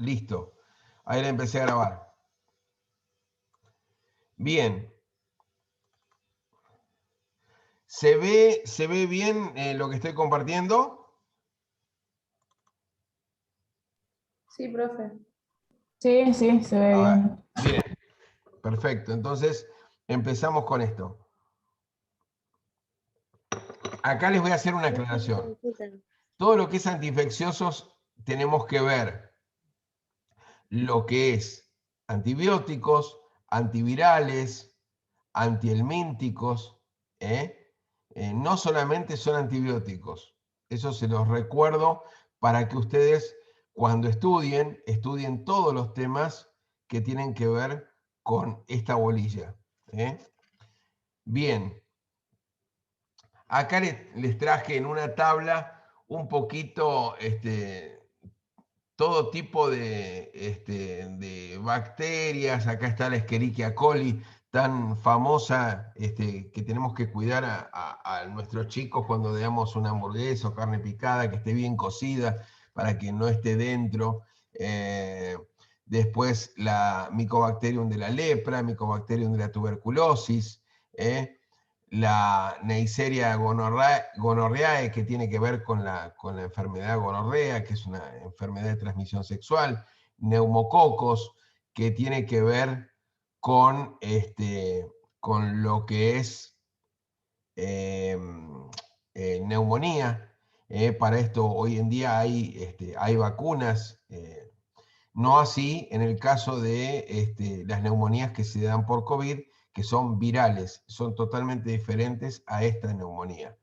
Listo. Ahí la empecé a grabar. Bien. ¿Se ve bien lo que estoy compartiendo? Sí, profe. Sí, sí, se ve A ver, bien. bien. Perfecto. Entonces, empezamos con esto. Acá les voy a hacer una aclaración. Todo lo que es antiinfecciosos tenemos que ver lo que es antibióticos, antivirales, antihelmínticos, no solamente son antibióticos. Eso se los recuerdo para que ustedes cuando estudien todos los temas que tienen que ver con esta bolilla. Bien, acá les traje en una tabla un poquito todo tipo de bacterias. Acá está la Escherichia coli, tan famosa, que tenemos que cuidar a nuestros chicos cuando le damos una hamburguesa o carne picada, que esté bien cocida para que no esté dentro. Después la Mycobacterium de la lepra, Mycobacterium de la tuberculosis, la Neisseria gonorreae, que tiene que ver con la enfermedad gonorrea, que es una enfermedad de transmisión sexual, neumococos, que tiene que ver con lo que es neumonía. Para esto hoy en día hay vacunas, no así en el caso de las neumonías que se dan por COVID, que son virales, son totalmente diferentes a esta neumonía.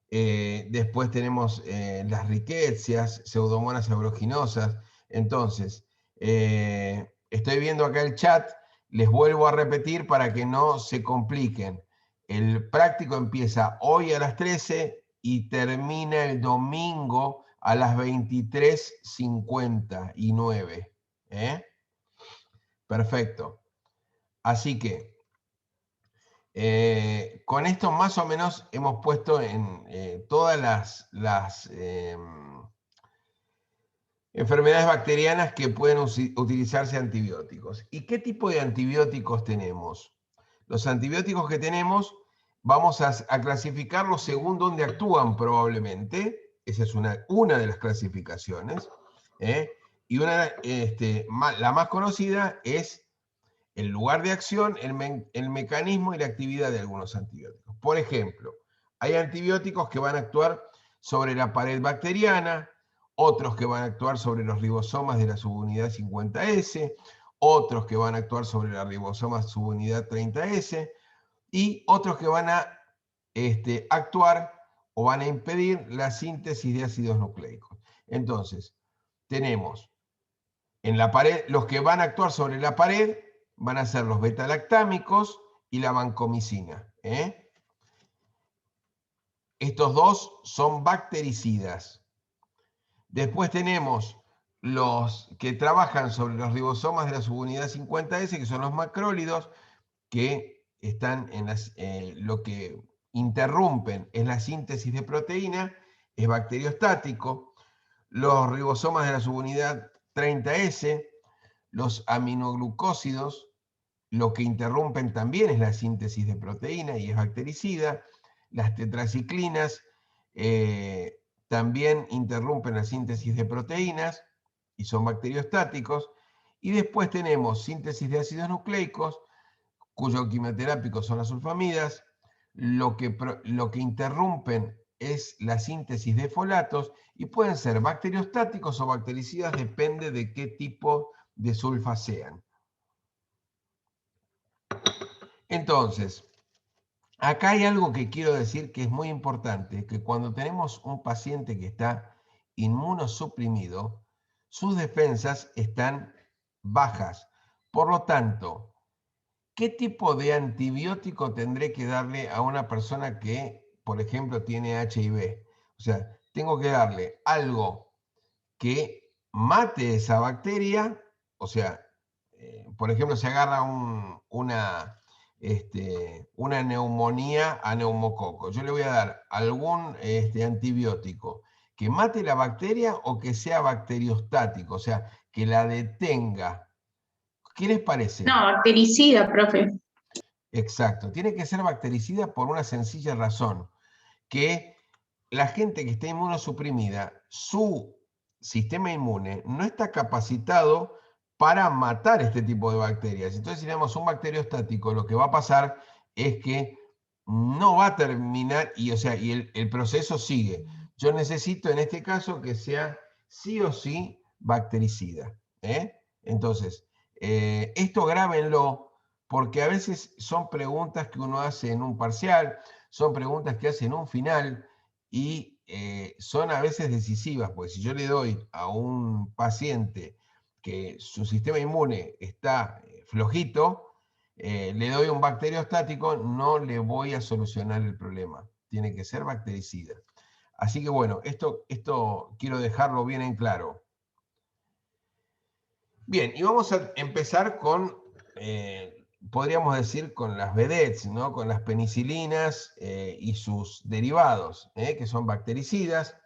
Después tenemos las riquecias, pseudomonas aeuginosa. Entonces, estoy viendo acá el chat, les vuelvo a repetir para que no se compliquen. El práctico empieza hoy a las 13 y termina el domingo a las 23:59. Perfecto. Así que con esto más o menos hemos puesto en todas las enfermedades bacterianas que pueden utilizarse antibióticos. ¿Y qué tipo de antibióticos tenemos? Los antibióticos que tenemos vamos a clasificarlos según dónde actúan probablemente. Esa es una de las clasificaciones. Y la más conocida es el lugar de acción, el mecanismo y la actividad de algunos antibióticos. Por ejemplo, hay antibióticos que van a actuar sobre la pared bacteriana, otros que van a actuar sobre los ribosomas de la subunidad 50S, otros que van a actuar sobre la ribosoma subunidad 30S, y otros que van a actuar o van a impedir la síntesis de ácidos nucleicos. Entonces, tenemos en la pared, los que van a actuar sobre la pared van a ser los beta-lactámicos y la vancomicina. Estos dos son bactericidas. Después tenemos los que trabajan sobre los ribosomas de la subunidad 50S, que son los macrólidos, que están en lo que interrumpen es la síntesis de proteína, es bacteriostático. Los ribosomas de la subunidad 30S, los aminoglucósidos, lo que interrumpen también es la síntesis de proteína y es bactericida. Las tetraciclinas también interrumpen la síntesis de proteínas y son bacteriostáticos. Y después tenemos síntesis de ácidos nucleicos, cuyo quimioterápico son las sulfamidas. Lo que interrumpen es la síntesis de folatos y pueden ser bacteriostáticos o bactericidas, depende de qué tipo de sulfas sean. Entonces, acá hay algo que quiero decir que es muy importante, que cuando tenemos un paciente que está inmunosuprimido, sus defensas están bajas. Por lo tanto, ¿qué tipo de antibiótico tendré que darle a una persona que, por ejemplo, tiene HIV? O sea, tengo que darle algo que mate esa bacteria. O sea, por ejemplo, se agarra una neumonía a neumococo. Yo le voy a dar algún antibiótico ¿Que mate la bacteria o que sea bacteriostático? O sea, que la detenga. ¿Qué les parece? No, bactericida, profe. Exacto. Tiene que ser bactericida por una sencilla razón, que la gente que está inmunosuprimida, su sistema inmune no está capacitado para matar este tipo de bacterias. Entonces, si tenemos un bacteriostático, lo que va a pasar es que no va a terminar, y, o sea, y el proceso sigue. Yo necesito en este caso que sea sí o sí bactericida. Entonces, esto grábenlo, porque a veces son preguntas que uno hace en un parcial, son preguntas que hace en un final, y son a veces decisivas, porque si yo le doy a un paciente que su sistema inmune está flojito, le doy un bacteriostático, no le voy a solucionar el problema. Tiene que ser bactericida. Así que bueno, esto quiero dejarlo bien en claro. Bien, y vamos a empezar con, podríamos decir, con las vedettes, ¿no? Con las penicilinas y sus derivados, que son bactericidas.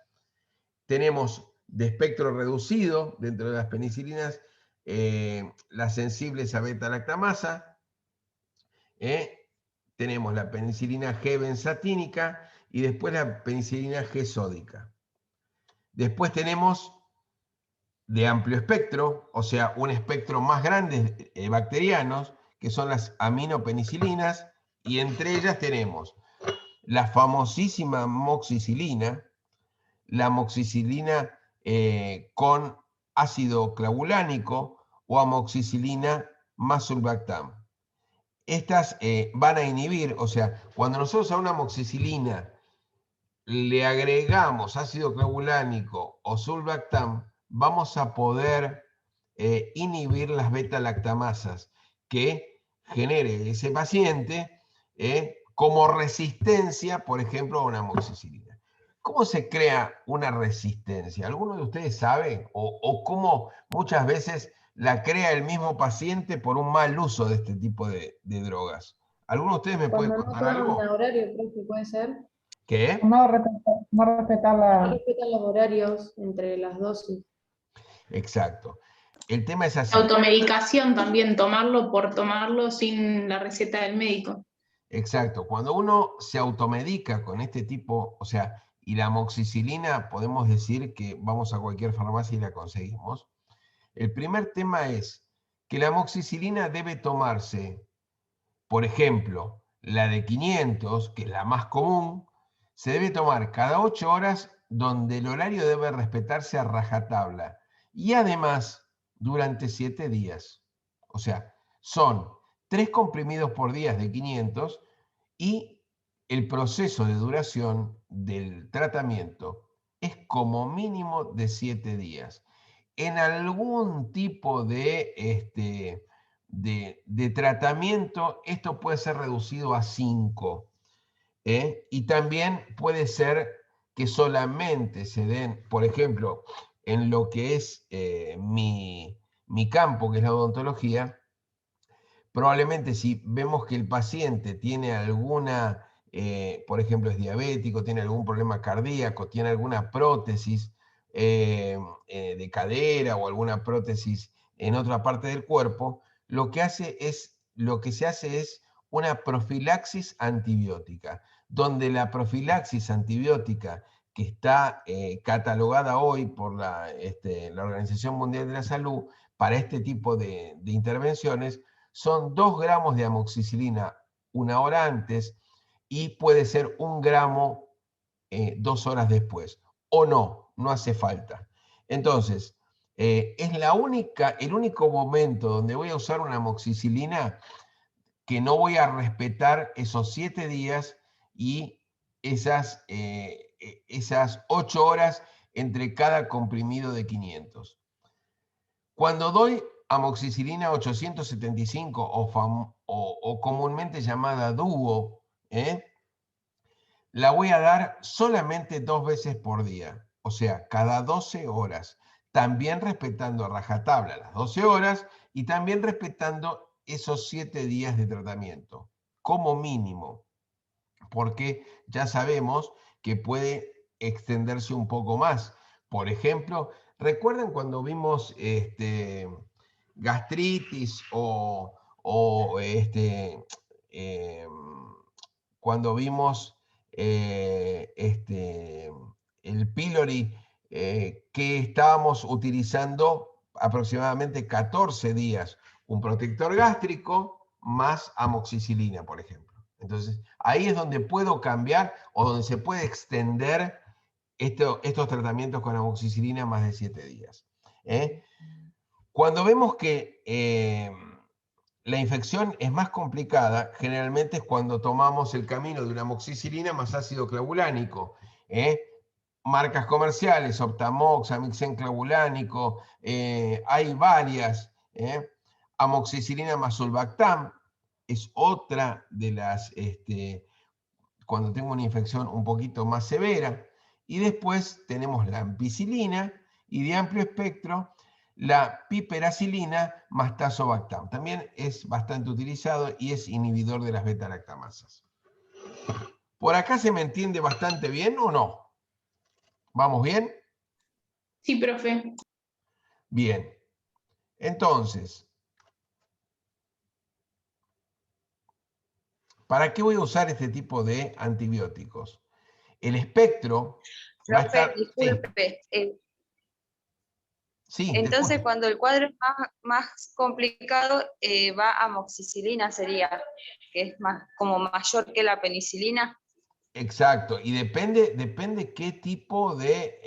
Tenemos de espectro reducido dentro de las penicilinas las sensibles a beta-lactamasa. Tenemos la penicilina G benzatínica y después la penicilina G sódica. Después tenemos de amplio espectro, o sea, un espectro más grande bacterianos, que son las aminopenicilinas, y entre ellas tenemos la famosísima moxicilina, la moxicilina con ácido clavulánico o amoxicilina más sulbactam. Estas van a inhibir, o sea, cuando nosotros a una amoxicilina le agregamos ácido clavulánico o sulbactam, vamos a poder inhibir las beta-lactamasas que genere ese paciente como resistencia, por ejemplo, a una amoxicilina. ¿Cómo se crea una resistencia? ¿Alguno de ustedes sabe? ¿O cómo muchas veces la crea el mismo paciente por un mal uso de este tipo de drogas? ¿Alguno de ustedes me puede Cuando no contar toman algo? horario, profe, puede ser. ¿Qué? No respetar No la... respetan los horarios entre las dosis. Exacto. El tema es así. Automedicación también, tomarlo por tomarlo sin la receta del médico. Exacto. Cuando uno se automedica con este tipo, o sea, y la amoxicilina, podemos decir que vamos a cualquier farmacia y la conseguimos. El primer tema es que la amoxicilina debe tomarse, por ejemplo, la de 500, que es la más común, se debe tomar cada 8 horas, donde el horario debe respetarse a rajatabla. Y además, durante 7 días. O sea, son 3 comprimidos por día de 500 y el proceso de duración del tratamiento es como mínimo de 7 días. En algún tipo de tratamiento, esto puede ser reducido a 5. Y también puede ser que solamente se den, por ejemplo, en lo que es mi campo, que es la odontología, probablemente si vemos que el paciente tiene alguna, por ejemplo, es diabético, tiene algún problema cardíaco, tiene alguna prótesis de cadera o alguna prótesis en otra parte del cuerpo, lo que se hace es una profilaxis antibiótica, donde la profilaxis antibiótica que está catalogada hoy por la Organización Mundial de la Salud para este tipo de intervenciones son 2 gramos de amoxicilina 1 hora antes y puede ser 1 gramo 2 horas después. O no, no hace falta. Entonces, es el único momento donde voy a usar una amoxicilina que no voy a respetar esos 7 días y esas 8 horas entre cada comprimido de 500. Cuando doy amoxicilina 875 o comúnmente llamada Duo, la voy a dar solamente 2 veces por día, o sea, cada 12 horas, también respetando a rajatabla las 12 horas y también respetando esos 7 días de tratamiento, como mínimo, porque ya sabemos que puede extenderse un poco más. Por ejemplo, ¿recuerdan cuando vimos gastritis o cuando vimos el pylori, que estábamos utilizando aproximadamente 14 días un protector gástrico más amoxicilina, por ejemplo? Entonces, ahí es donde puedo cambiar o donde se puede extender estos tratamientos con amoxicilina más de 7 días. Cuando vemos que la infección es más complicada, generalmente es cuando tomamos el camino de una amoxicilina más ácido clavulánico. Marcas comerciales, Optamox, Amixen clavulánico, hay varias. Amoxicilina más Sulbactam es otra de las, cuando tengo una infección un poquito más severa. Y después tenemos la ampicilina y de amplio espectro, la piperacilina más Tazobactam. También es bastante utilizado y es inhibidor de las beta-lactamasas. ¿Por acá se me entiende bastante bien o no? ¿Vamos bien? Sí, profe. Bien. Entonces, ¿para qué voy a usar este tipo de antibióticos? El espectro va a Profe, estar... disculpe. Sí, te Entonces, escucho. cuando el cuadro es más complicado, va amoxicilina, sería, que es más, como mayor que la penicilina. Exacto, y depende qué tipo de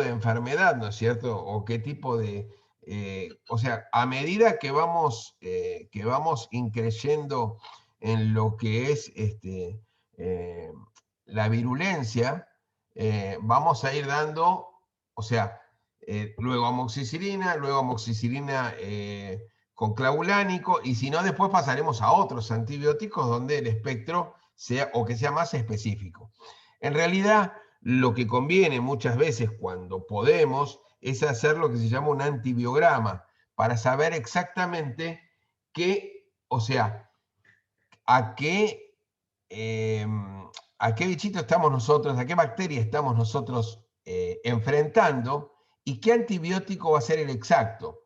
enfermedad, ¿no es cierto? O qué tipo de... o sea, a medida que vamos increyendo en lo que es la virulencia, vamos a ir dando, o sea, luego amoxicilina con clavulánico, y si no, después pasaremos a otros antibióticos donde el espectro sea, o que sea más específico. En realidad, lo que conviene muchas veces cuando podemos es hacer lo que se llama un antibiograma, para saber exactamente qué, o sea, a qué bichito estamos nosotros, a qué bacteria estamos nosotros enfrentando y qué antibiótico va a ser el exacto.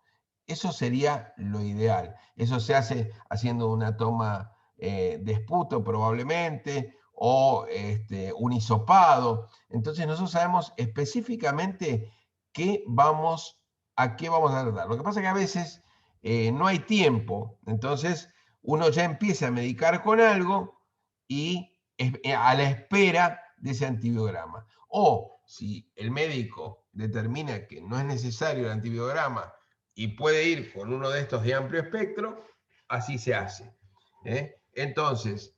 Eso sería lo ideal. Eso se hace haciendo una toma de esputo probablemente, o un hisopado. Entonces nosotros sabemos específicamente a qué vamos a tratar. Lo que pasa es que a veces no hay tiempo, entonces uno ya empieza a medicar con algo y a la espera de ese antibiograma. O si el médico determina que no es necesario el antibiograma y puede ir con uno de estos de amplio espectro, así se hace. Entonces,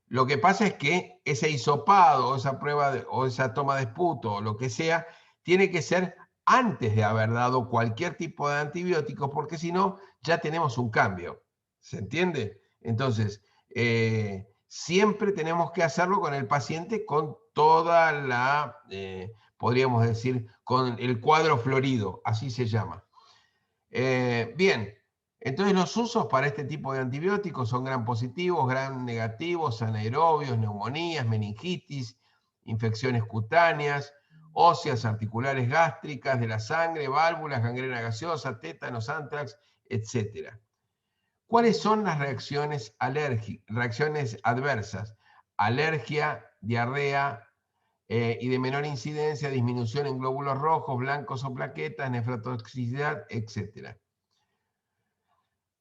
lo que pasa es que ese hisopado, o esa prueba, o esa toma de esputo, o lo que sea, tiene que ser antes de haber dado cualquier tipo de antibiótico, porque si no, ya tenemos un cambio. ¿Se entiende? Entonces, siempre tenemos que hacerlo con el paciente con toda la, podríamos decir, con el cuadro florido, así se llama. Bien, entonces los usos para este tipo de antibióticos son gram positivos, gram negativos, anaerobios, neumonías, meningitis, infecciones cutáneas, óseas, articulares, gástricas, de la sangre, válvulas, gangrena gaseosa, tétanos, antrax, etc. ¿Cuáles son las reacciones adversas? Alergia, diarrea, y de menor incidencia, disminución en glóbulos rojos, blancos o plaquetas, nefrotoxicidad, etc.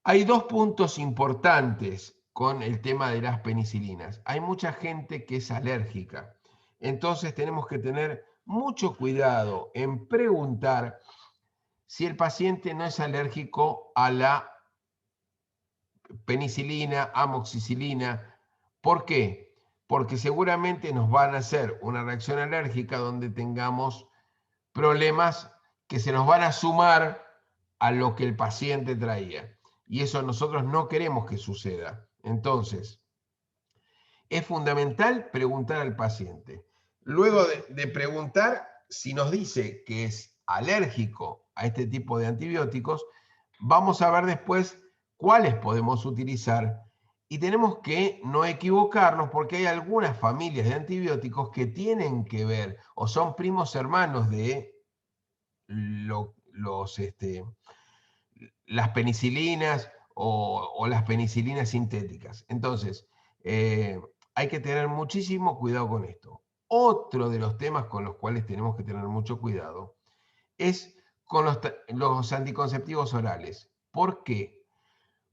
Hay dos puntos importantes con el tema de las penicilinas. Hay mucha gente que es alérgica. Entonces tenemos que tener mucho cuidado en preguntar si el paciente no es alérgico a la penicilina, amoxicilina. ¿Por qué? Porque seguramente nos van a hacer una reacción alérgica donde tengamos problemas que se nos van a sumar a lo que el paciente traía. Y eso nosotros no queremos que suceda. Entonces, es fundamental preguntar al paciente. Luego de preguntar, si nos dice que es alérgico a este tipo de antibióticos, vamos a ver después cuáles podemos utilizar Y tenemos que no equivocarnos porque hay algunas familias de antibióticos que tienen que ver o son primos hermanos de las penicilinas o las penicilinas sintéticas. Entonces, hay que tener muchísimo cuidado con esto. Otro de los temas con los cuales tenemos que tener mucho cuidado es con los anticonceptivos orales. ¿Por qué?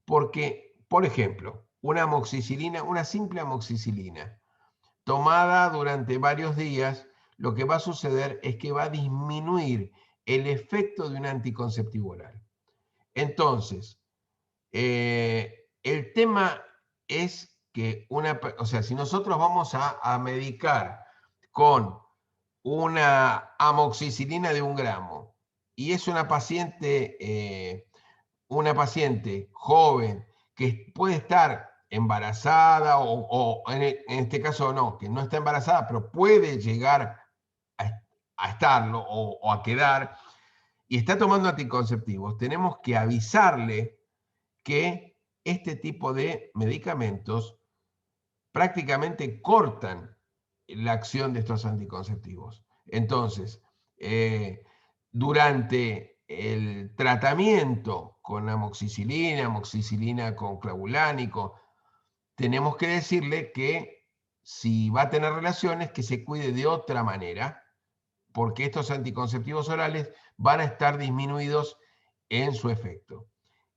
Porque, por ejemplo, una amoxicilina, una simple amoxicilina, tomada durante varios días, lo que va a suceder es que va a disminuir el efecto de un anticonceptivo oral. Entonces, el tema es que o sea, si nosotros vamos a medicar con una amoxicilina de 1 gramo y es una paciente joven que puede estar embarazada o en este caso no, que no está embarazada, pero puede llegar a estarlo o a quedar y está tomando anticonceptivos, tenemos que avisarle que este tipo de medicamentos prácticamente cortan la acción de estos anticonceptivos. Entonces, durante el tratamiento con amoxicilina con clavulánico, tenemos que decirle que si va a tener relaciones, que se cuide de otra manera, porque estos anticonceptivos orales van a estar disminuidos en su efecto.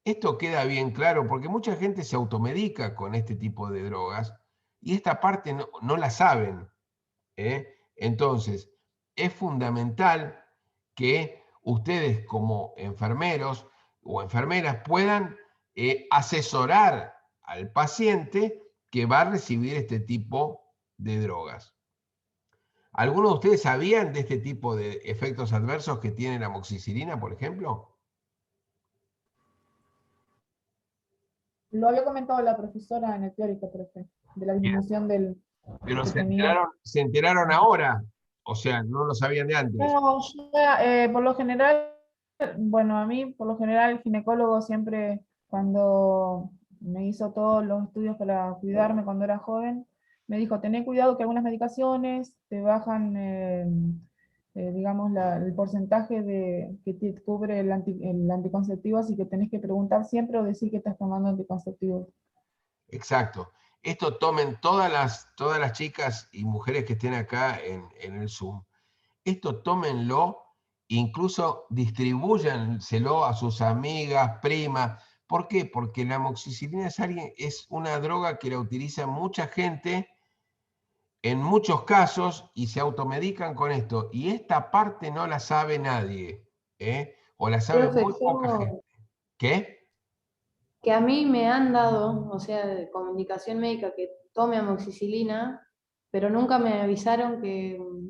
Esto queda bien claro porque mucha gente se automedica con este tipo de drogas y esta parte no la saben. Entonces, es fundamental que ustedes como enfermeros o enfermeras puedan asesorar al paciente que va a recibir este tipo de drogas. ¿Algunos de ustedes sabían de este tipo de efectos adversos que tiene la amoxicilina, por ejemplo? Lo había comentado la profesora en el teórico, profe, de la Bien. disminución del Pero que tenía. se enteraron ahora, o sea, no lo sabían de antes. No, por lo general, bueno, a mí, por lo general, el ginecólogo siempre, cuando me hizo todos los estudios para cuidarme cuando era joven, me dijo, tené cuidado que algunas medicaciones te bajan, digamos, el porcentaje que te cubre el anticonceptivo, así que tenés que preguntar siempre o decir que estás tomando anticonceptivos. Exacto. Esto tomen todas las chicas y mujeres que estén acá en el Zoom. Esto tómenlo, incluso distribúyanselo a sus amigas, primas. ¿Por qué? Porque la amoxicilina es una droga que la utiliza mucha gente en muchos casos y se automedican con esto. Y esta parte no la sabe nadie, o la sabe Profe, muy poca gente. ¿Qué? que a mí me han dado, o sea, de comunicación médica, que tome amoxicilina, pero nunca me avisaron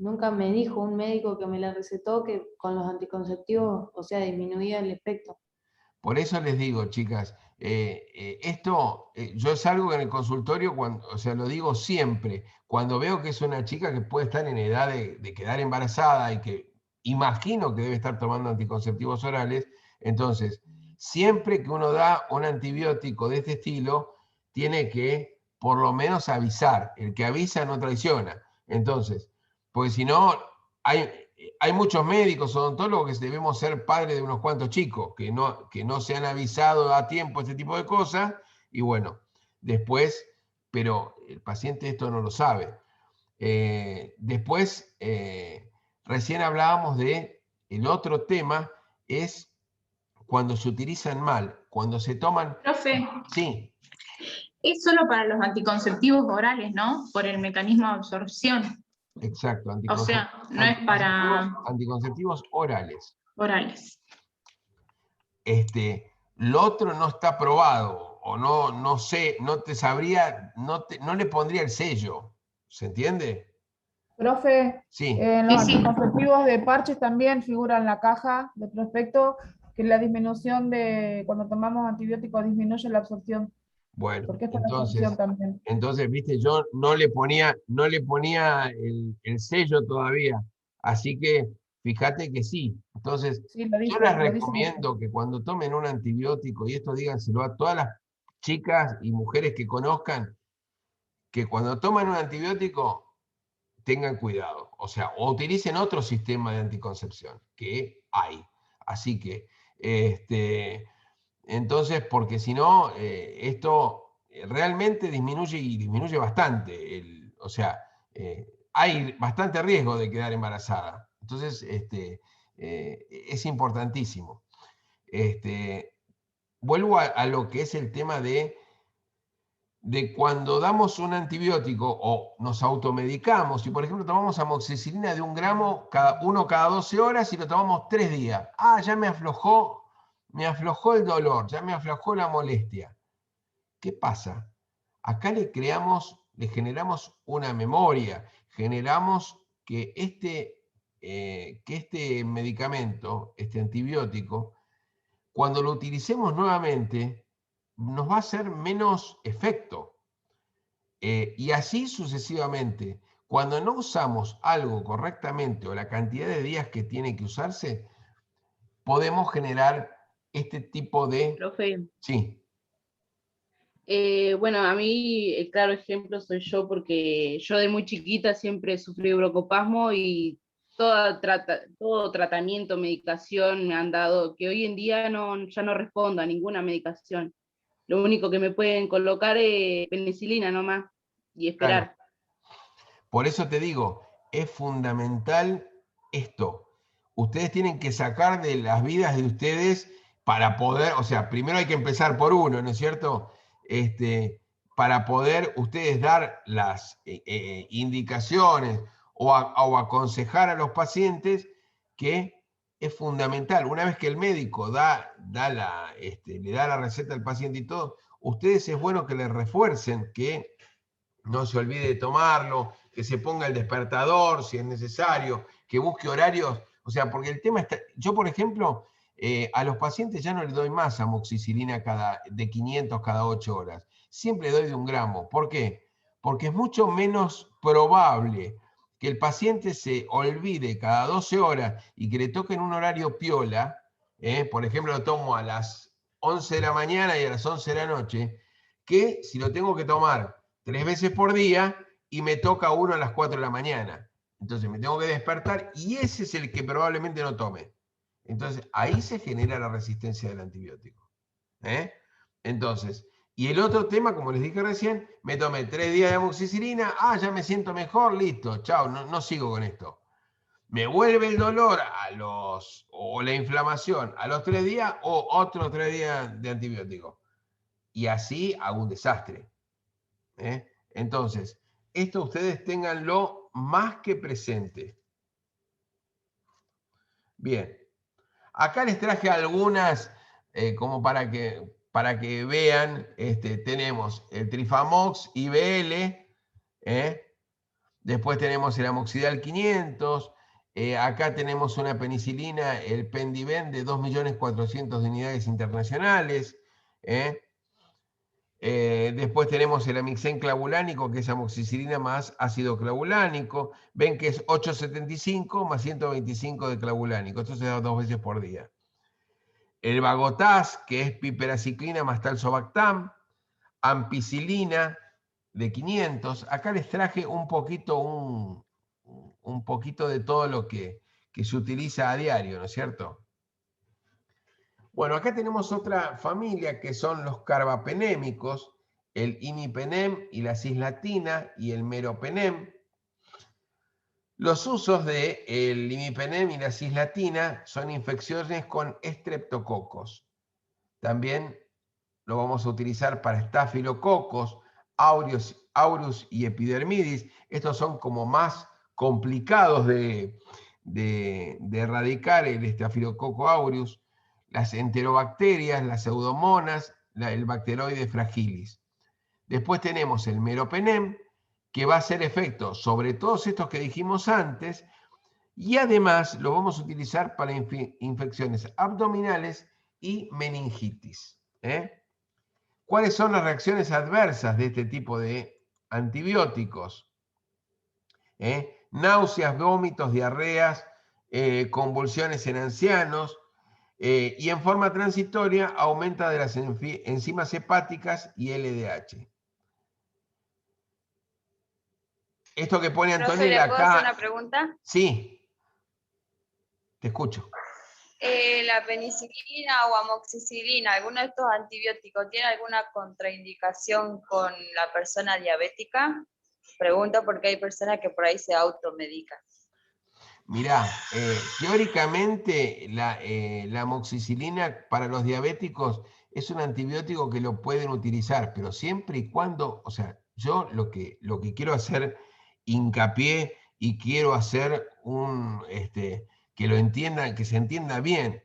nunca me dijo un médico que me la recetó que con los anticonceptivos, o sea, disminuía el efecto. Por eso les digo, chicas, yo es algo que en el consultorio, o sea, lo digo siempre, cuando veo que es una chica que puede estar en edad de quedar embarazada y que imagino que debe estar tomando anticonceptivos orales, entonces, siempre que uno da un antibiótico de este estilo, tiene que por lo menos avisar. El que avisa no traiciona. Entonces, porque si no, hay muchos médicos, odontólogos que debemos ser padres de unos cuantos chicos que no se han avisado a tiempo este tipo de cosas y bueno, después, pero el paciente esto no lo sabe. Después, recién hablábamos de el otro tema, es cuando se utilizan mal, cuando se toman... Profe, Sí, es solo para los anticonceptivos orales, ¿no? Por el mecanismo de absorción. exacto. O sea, no es para Anticonceptivos orales. orales. Lo otro no está probado, o no sé, no te sabría, no le pondría el sello. ¿Se entiende? Profe, Sí, en los Sí, sí. anticonceptivos de parches también figura en la caja de prospecto que la disminución de cuando tomamos antibióticos disminuye la absorción, bueno, porque es para la absorción también. entonces, viste, yo no le ponía el sello todavía, así que fíjate que sí. Entonces, Sí, yo les lo dice. recomiendo que cuando tomen un antibiótico, y esto díganselo a todas las chicas y mujeres que conozcan que cuando toman un antibiótico tengan cuidado, o sea, o utilicen otro sistema de anticoncepción, que hay. Así que, entonces, porque si no, esto realmente disminuye y disminuye bastante. O sea, hay bastante riesgo de quedar embarazada. Entonces, es importantísimo. Vuelvo a lo que es el tema de cuando damos un antibiótico o nos automedicamos, si por ejemplo tomamos amoxicilina de 1 gramo cada 12 horas y lo tomamos 3 días, ya me aflojó el dolor, ya me aflojó la molestia. ¿Qué pasa? Acá le generamos una memoria, generamos que este medicamento, este antibiótico, cuando lo utilicemos nuevamente, nos va a hacer menos efecto. Y así sucesivamente. Cuando no usamos algo correctamente o la cantidad de días que tiene que usarse, podemos generar este tipo de... Profe, Sí, bueno, a mí el claro ejemplo soy yo porque yo de muy chiquita siempre sufrí broncoespasmo y todo tratamiento, medicación me han dado, que hoy en día ya no respondo a ninguna medicación. Lo único que me pueden colocar es penicilina nomás y claro. esperar. Por eso te digo, es fundamental esto. Ustedes tienen que sacar de las vidas de ustedes para poder, o sea, primero hay que empezar por uno, ¿no es cierto? Para poder ustedes dar las indicaciones o aconsejar a los pacientes que es fundamental. Una vez que el médico le da la receta al paciente y todo, ustedes es bueno que le refuercen que no se olvide de tomarlo, que se ponga el despertador si es necesario, que busque horarios, o sea, porque el tema está, yo por ejemplo, a los pacientes ya no les doy más amoxicilina de 500 cada 8 horas, siempre doy de 1 gramo. ¿Por qué? Porque es mucho menos probable que el paciente se olvide cada 12 horas y que le toque en un horario piola, por ejemplo, lo tomo a las 11 de la mañana y a las 11 de la noche, que si lo tengo que tomar 3 veces por día y me toca uno a las 4 de la mañana. Entonces me tengo que despertar y ese es el que probablemente no tome. Entonces ahí se genera la resistencia del antibiótico. Entonces, y el otro tema, como les dije recién, me tomé 3 días de amoxicilina, ya me siento mejor, listo, chao, no sigo con esto. Me vuelve el dolor o la inflamación a los 3 días o otros 3 días de antibiótico. Y así hago un desastre. Entonces, esto ustedes ténganlo más que presente. Bien, acá les traje algunas como para que vean, tenemos el Trifamox IBL, después tenemos el Amoxidal 500, acá tenemos una penicilina, el Pendiven de 2.400.000 de unidades internacionales, después tenemos el amixén clavulánico, que es amoxicilina más ácido clavulánico. Ven que es 875 más 125 de clavulánico. Esto se da 2 veces por día. El Vagotaz, que es piperaciclina más talsobactam. Ampicilina de 500. Acá les traje un poquito de todo lo que se utiliza a diario, ¿no es cierto? Bueno, acá tenemos otra familia que son los carbapenémicos, el imipenem y la cisplatina y el meropenem. Los usos del imipenem y la cisplatina son infecciones con estreptococos. También lo vamos a utilizar para estafilococos, aureus y epidermidis. Estos son como más complicados de erradicar, el estafilococo aureus, las enterobacterias, las pseudomonas, el bacteroide fragilis. Después tenemos el meropenem, que va a hacer efecto sobre todos estos que dijimos antes, y además lo vamos a utilizar para infecciones abdominales y meningitis. ¿Cuáles son las reacciones adversas de este tipo de antibióticos? Náuseas, vómitos, diarreas, convulsiones en ancianos, Y en forma transitoria aumenta de las enzimas hepáticas y LDH. Esto que pone Profe, Antonella ¿le puedo hacer acá... una pregunta? Sí, te escucho. La penicilina o amoxicilina, ¿alguno de estos antibióticos tiene alguna contraindicación con la persona diabética? Pregunto porque hay personas que por ahí se automedican. Mirá, teóricamente la amoxicilina para los diabéticos es un antibiótico que lo pueden utilizar, pero siempre y cuando, o sea, yo lo que quiero hacer hincapié y quiero hacer que lo entiendan, que se entienda bien,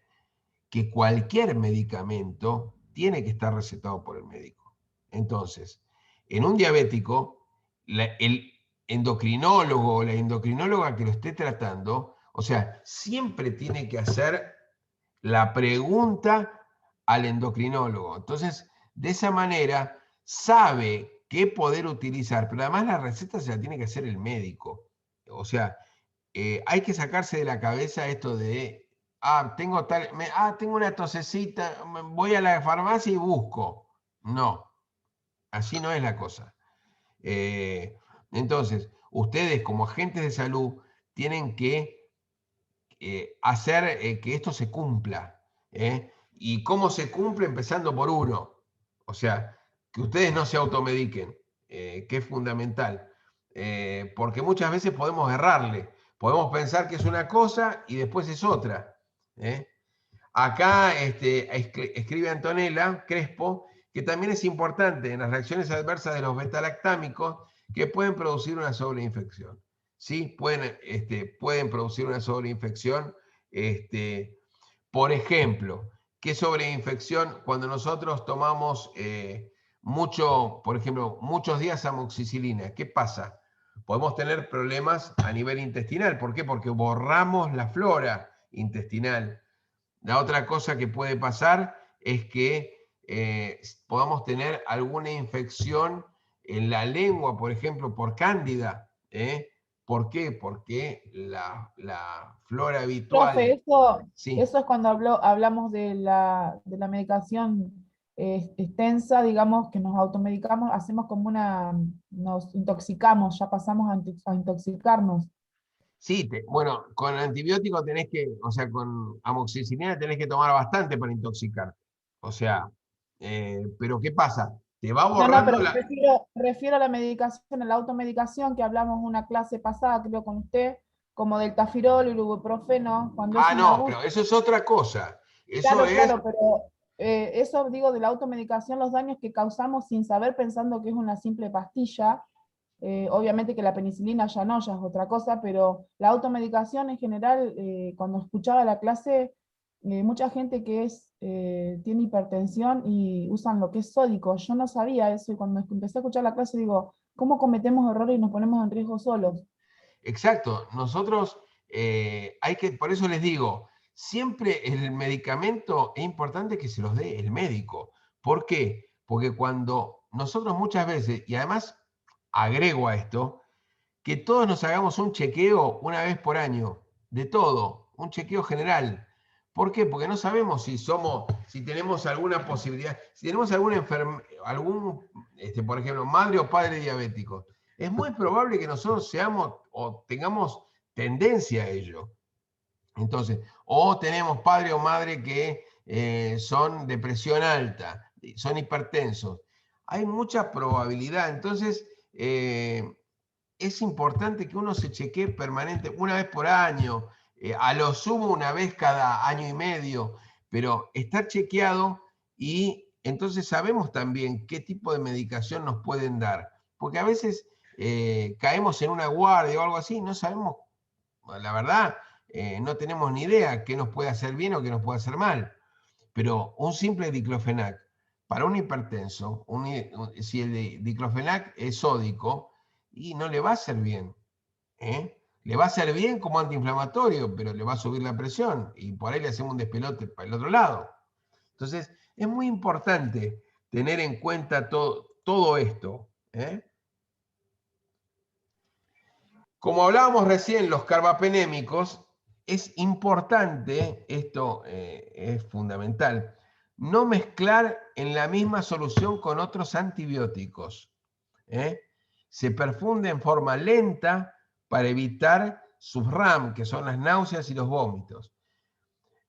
que cualquier medicamento tiene que estar recetado por el médico. Entonces, en un diabético, el endocrinólogo o la endocrinóloga que lo esté tratando, o sea, siempre tiene que hacer la pregunta al endocrinólogo. Entonces, de esa manera, sabe qué poder utilizar, pero además la receta se la tiene que hacer el médico. O sea, hay que sacarse de la cabeza esto de, tengo una tosecita, voy a la farmacia y busco. No, así no es la cosa. Entonces, ustedes como agentes de salud tienen que hacer que esto se cumpla. ¿Y cómo se cumple? Empezando por uno. O sea, que ustedes no se automediquen, que es fundamental. Porque muchas veces podemos errarle. Podemos pensar que es una cosa y después es otra. Acá escribe Antonella Crespo que también es importante en las reacciones adversas de los betalactámicos que pueden producir una sobreinfección. ¿Sí? Pueden producir una sobreinfección. Por ejemplo, ¿qué sobreinfección? Cuando nosotros tomamos por ejemplo, muchos días amoxicilina, ¿qué pasa? Podemos tener problemas a nivel intestinal. ¿Por qué? Porque borramos la flora intestinal. La otra cosa que puede pasar es que podamos tener alguna infección en la lengua, por ejemplo, por cándida. ¿Por qué? Porque la flora Profe, habitual... Sí, eso es cuando hablamos de la medicación extensa, digamos, que nos automedicamos, hacemos como nos intoxicamos, ya pasamos a intoxicarnos. sí, bueno, con antibiótico o sea, con amoxicilina tenés que tomar bastante para intoxicarte. O sea, pero ¿qué pasa? Te va No, no, borrando pero refiero a la medicación, a la automedicación que hablamos en una clase pasada, creo con usted, como del tafirol y el ibuprofeno, cuando es Ah, un no, abuso. pero eso es otra cosa. Eso Claro, es... claro, pero eso digo de la automedicación, los daños que causamos sin saber pensando que es una simple pastilla. Obviamente que la penicilina ya no, ya es otra cosa, pero la automedicación en general, cuando escuchaba la clase, mucha gente que tiene hipertensión y usan lo que es sódico. Yo no sabía eso y cuando empecé a escuchar la clase digo, ¿cómo cometemos errores y nos ponemos en riesgo solos? Exacto, nosotros por eso les digo, siempre el medicamento es importante que se los dé el médico. ¿Por qué? Porque cuando nosotros muchas veces, y además agrego a esto, que todos nos hagamos un chequeo una vez por año, de todo, un chequeo general. ¿Por qué? Porque no sabemos si tenemos alguna posibilidad, si tenemos alguna por ejemplo, madre o padre diabético. Es muy probable que nosotros seamos o tengamos tendencia a ello. Entonces, o tenemos padre o madre que son de presión alta, son hipertensos. Hay mucha probabilidad. Entonces, es importante que uno se chequee permanente, una vez por año, a lo sumo una vez cada año y medio, pero estar chequeado y entonces sabemos también qué tipo de medicación nos pueden dar. Porque a veces caemos en una guardia o algo así, no sabemos, la verdad, no tenemos ni idea qué nos puede hacer bien o qué nos puede hacer mal. Pero un simple diclofenac, para un hipertenso, si el diclofenac es sódico, y no le va a hacer bien. Le va a hacer bien como antiinflamatorio, pero le va a subir la presión y por ahí le hacemos un despelote para el otro lado. Entonces, es muy importante tener en cuenta todo esto. Como hablábamos recién, los carbapenémicos es importante, esto es fundamental, no mezclar en la misma solución con otros antibióticos. Se perfunde en forma lenta para evitar sus RAM, que son las náuseas y los vómitos.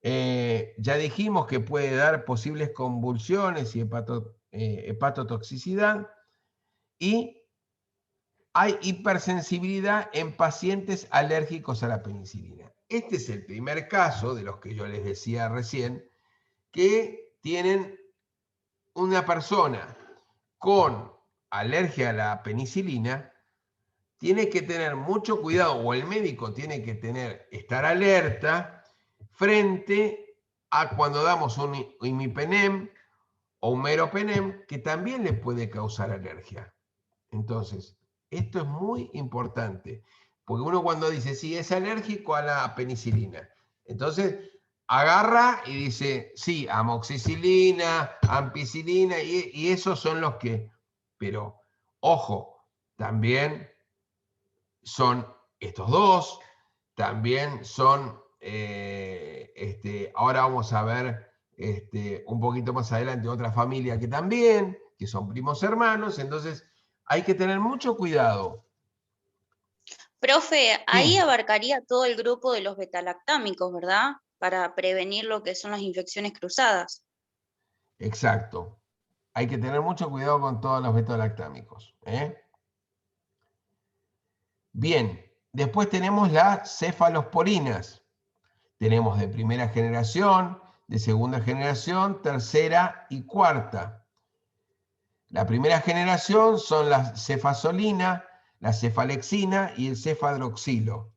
Ya dijimos que puede dar posibles convulsiones y hepatotoxicidad, y hay hipersensibilidad en pacientes alérgicos a la penicilina. Este es el primer caso de los que yo les decía recién, que tienen una persona con alergia a la penicilina, tiene que tener mucho cuidado, o el médico tiene que estar alerta frente a cuando damos un imipenem o un meropenem, que también le puede causar alergia. Entonces, esto es muy importante, porque uno cuando dice, sí, es alérgico a la penicilina, entonces agarra y dice, sí, amoxicilina, ampicilina, y esos son los que, pero ojo, también son estos dos, también son, ahora vamos a ver un poquito más adelante otra familia que también, que son primos hermanos, entonces hay que tener mucho cuidado. Profe, ahí abarcaría todo el grupo de los betalactámicos, ¿verdad? Para prevenir lo que son las infecciones cruzadas. Exacto. Hay que tener mucho cuidado con todos los betalactámicos. Bien, después tenemos las cefalosporinas. Tenemos de primera generación, de segunda generación, tercera y cuarta. La primera generación son la cefazolina, la cefalexina y el cefadroxilo.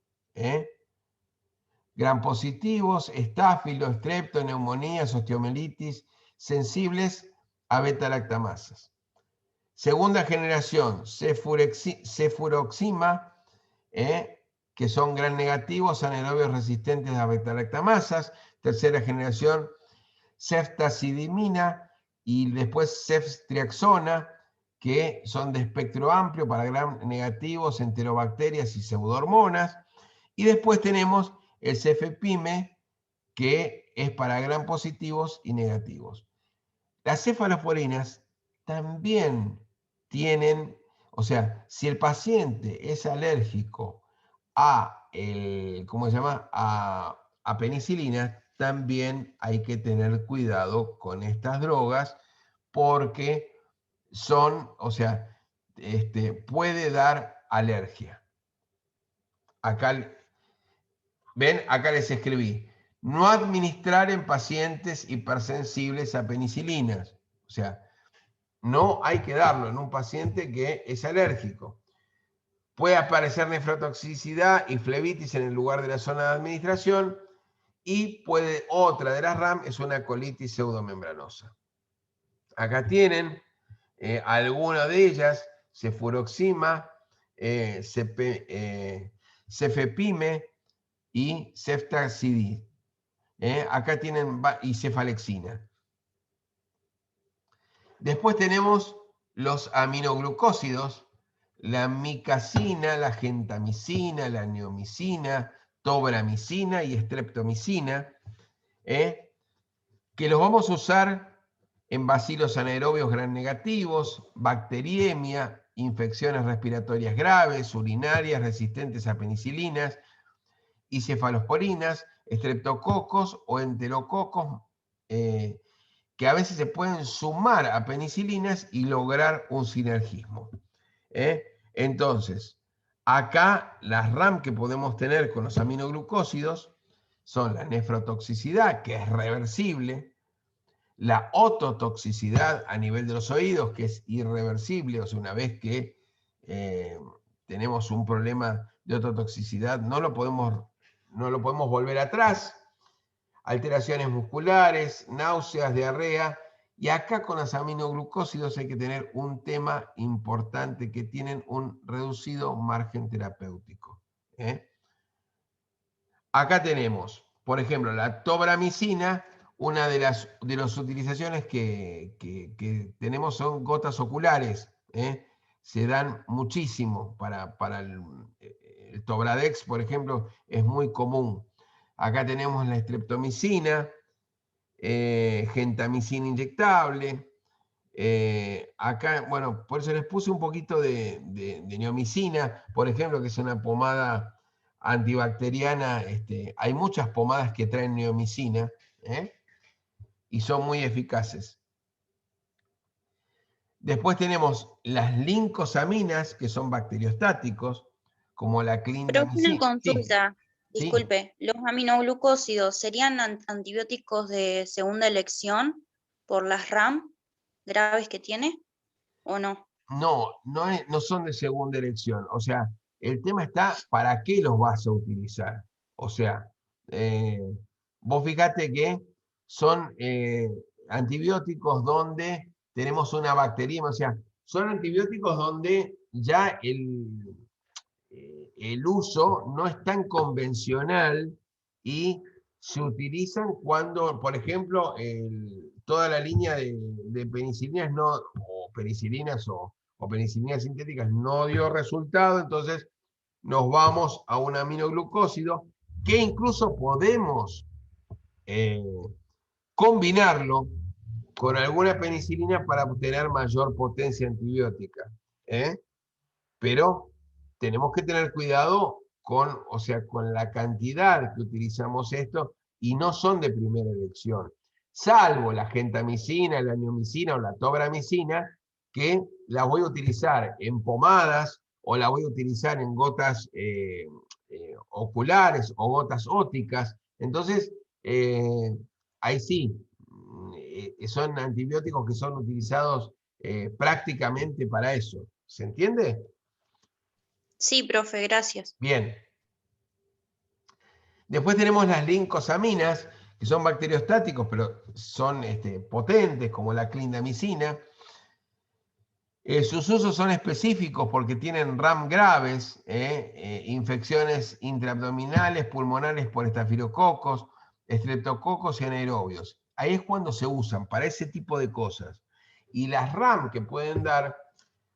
Gram positivos, estáfilo, estrepto, neumonías, osteomielitis, sensibles a beta-lactamasas. Segunda generación, cefuroxima, que son gram negativos, anaerobios resistentes a beta-lactamasas. Tercera generación, ceftazidimina, y después ceftriaxona, que son de espectro amplio para gram negativos, enterobacterias y pseudohormonas. Y después tenemos el cefepime, que es para gram positivos y negativos. Las cefalosporinas también tienen, o sea, si el paciente es alérgico a, ¿cómo se llama? A penicilina, también hay que tener cuidado con estas drogas porque son, o sea, puede dar alergia. Acá, ven, acá les escribí, no administrar en pacientes hipersensibles a penicilinas. O sea, no hay que darlo en un paciente que es alérgico. Puede aparecer nefrotoxicidad y flebitis en el lugar de la zona de administración, y otra de las RAM es una colitis pseudomembranosa. Acá tienen algunas de ellas, cefuroxima, cefepime y ceftazidis. Acá tienen y cefalexina. Después tenemos los aminoglucósidos, la micacina, la gentamicina, la neomicina, tobramicina y streptomicina, que los vamos a usar en bacilos anaerobios gram negativos, bacteriemia, infecciones respiratorias graves, urinarias resistentes a penicilinas y cefalosporinas, estreptococos o enterococos, que a veces se pueden sumar a penicilinas y lograr un sinergismo. Entonces, acá las RAM que podemos tener con los aminoglucósidos son la nefrotoxicidad, que es reversible, la ototoxicidad a nivel de los oídos, que es irreversible, o sea, una vez que tenemos un problema de ototoxicidad, no lo podemos volver atrás, alteraciones musculares, náuseas, diarrea, y acá con los aminoglucósidos hay que tener un tema importante, que tienen un reducido margen terapéutico. Acá tenemos, por ejemplo, la tobramicina. Una de las utilizaciones que tenemos son gotas oculares. Se dan muchísimo para el Tobradex, por ejemplo, es muy común. Acá tenemos la streptomicina, gentamicina inyectable. Acá, bueno, por eso les puse un poquito de neomicina, por ejemplo, que es una pomada antibacteriana. Hay muchas pomadas que traen neomicina, y son muy eficaces. Después tenemos las lincosaminas, que son bacteriostáticos, como la Pero una clindamicina. consulta, Sí. disculpe, ¿los aminoglucósidos serían antibióticos de segunda elección por las RAM graves que tiene o no? No, no son de segunda elección. O sea, el tema está, ¿para qué los vas a utilizar? O sea, vos fíjate que son antibióticos donde tenemos una bacteria, o sea, son antibióticos donde ya el uso no es tan convencional y se utilizan cuando, por ejemplo, toda la línea de penicilinas o penicilinas o penicilinas sintéticas no dio resultado, entonces nos vamos a un aminoglucósido que incluso podemos combinarlo con alguna penicilina para obtener mayor potencia antibiótica. Pero tenemos que tener cuidado con, o sea, con la cantidad que utilizamos esto, y no son de primera elección, salvo la gentamicina, la neomicina o la tobramicina, que la voy a utilizar en pomadas o la voy a utilizar en gotas oculares o gotas ópticas. Entonces, ahí sí, son antibióticos que son utilizados prácticamente para eso. ¿Se entiende? Sí, profe, gracias. Bien. Después tenemos las lincosaminas, que son bacteriostáticos, pero son potentes, como la clindamicina. Sus usos son específicos porque tienen RAM graves, infecciones intraabdominales, pulmonares por estafilococos, estreptococos y anaerobios. Ahí es cuando se usan para ese tipo de cosas. Y las RAM que pueden dar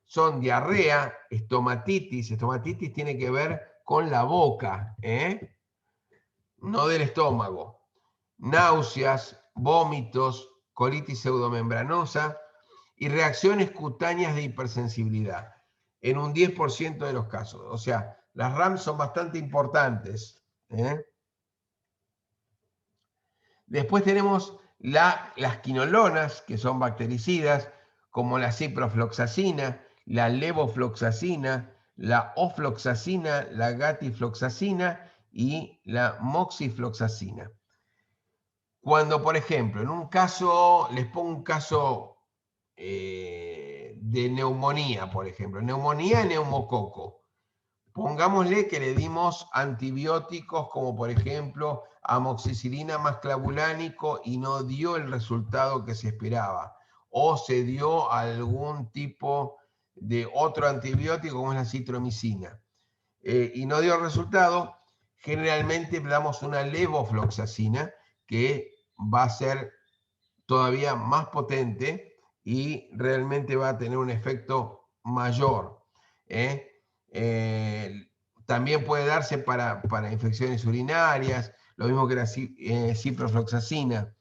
son diarrea, estomatitis. Estomatitis tiene que ver con la boca, no del estómago. Náuseas, vómitos, colitis pseudomembranosa y reacciones cutáneas de hipersensibilidad, en un 10% de los casos. O sea, las RAM son bastante importantes. Después tenemos las quinolonas, que son bactericidas, como la ciprofloxacina, la levofloxacina, la ofloxacina, la gatifloxacina y la moxifloxacina. Cuando, por ejemplo, en un caso, les pongo un caso de neumonía, por ejemplo, neumonía neumococo. Pongámosle que le dimos antibióticos como por ejemplo amoxicilina más clavulánico y no dio el resultado que se esperaba. O se dio algún tipo de otro antibiótico como es la citromicina. Y no dio resultado, generalmente damos una levofloxacina que va a ser todavía más potente y realmente va a tener un efecto mayor. También puede darse para infecciones urinarias, lo mismo que la ciprofloxacina.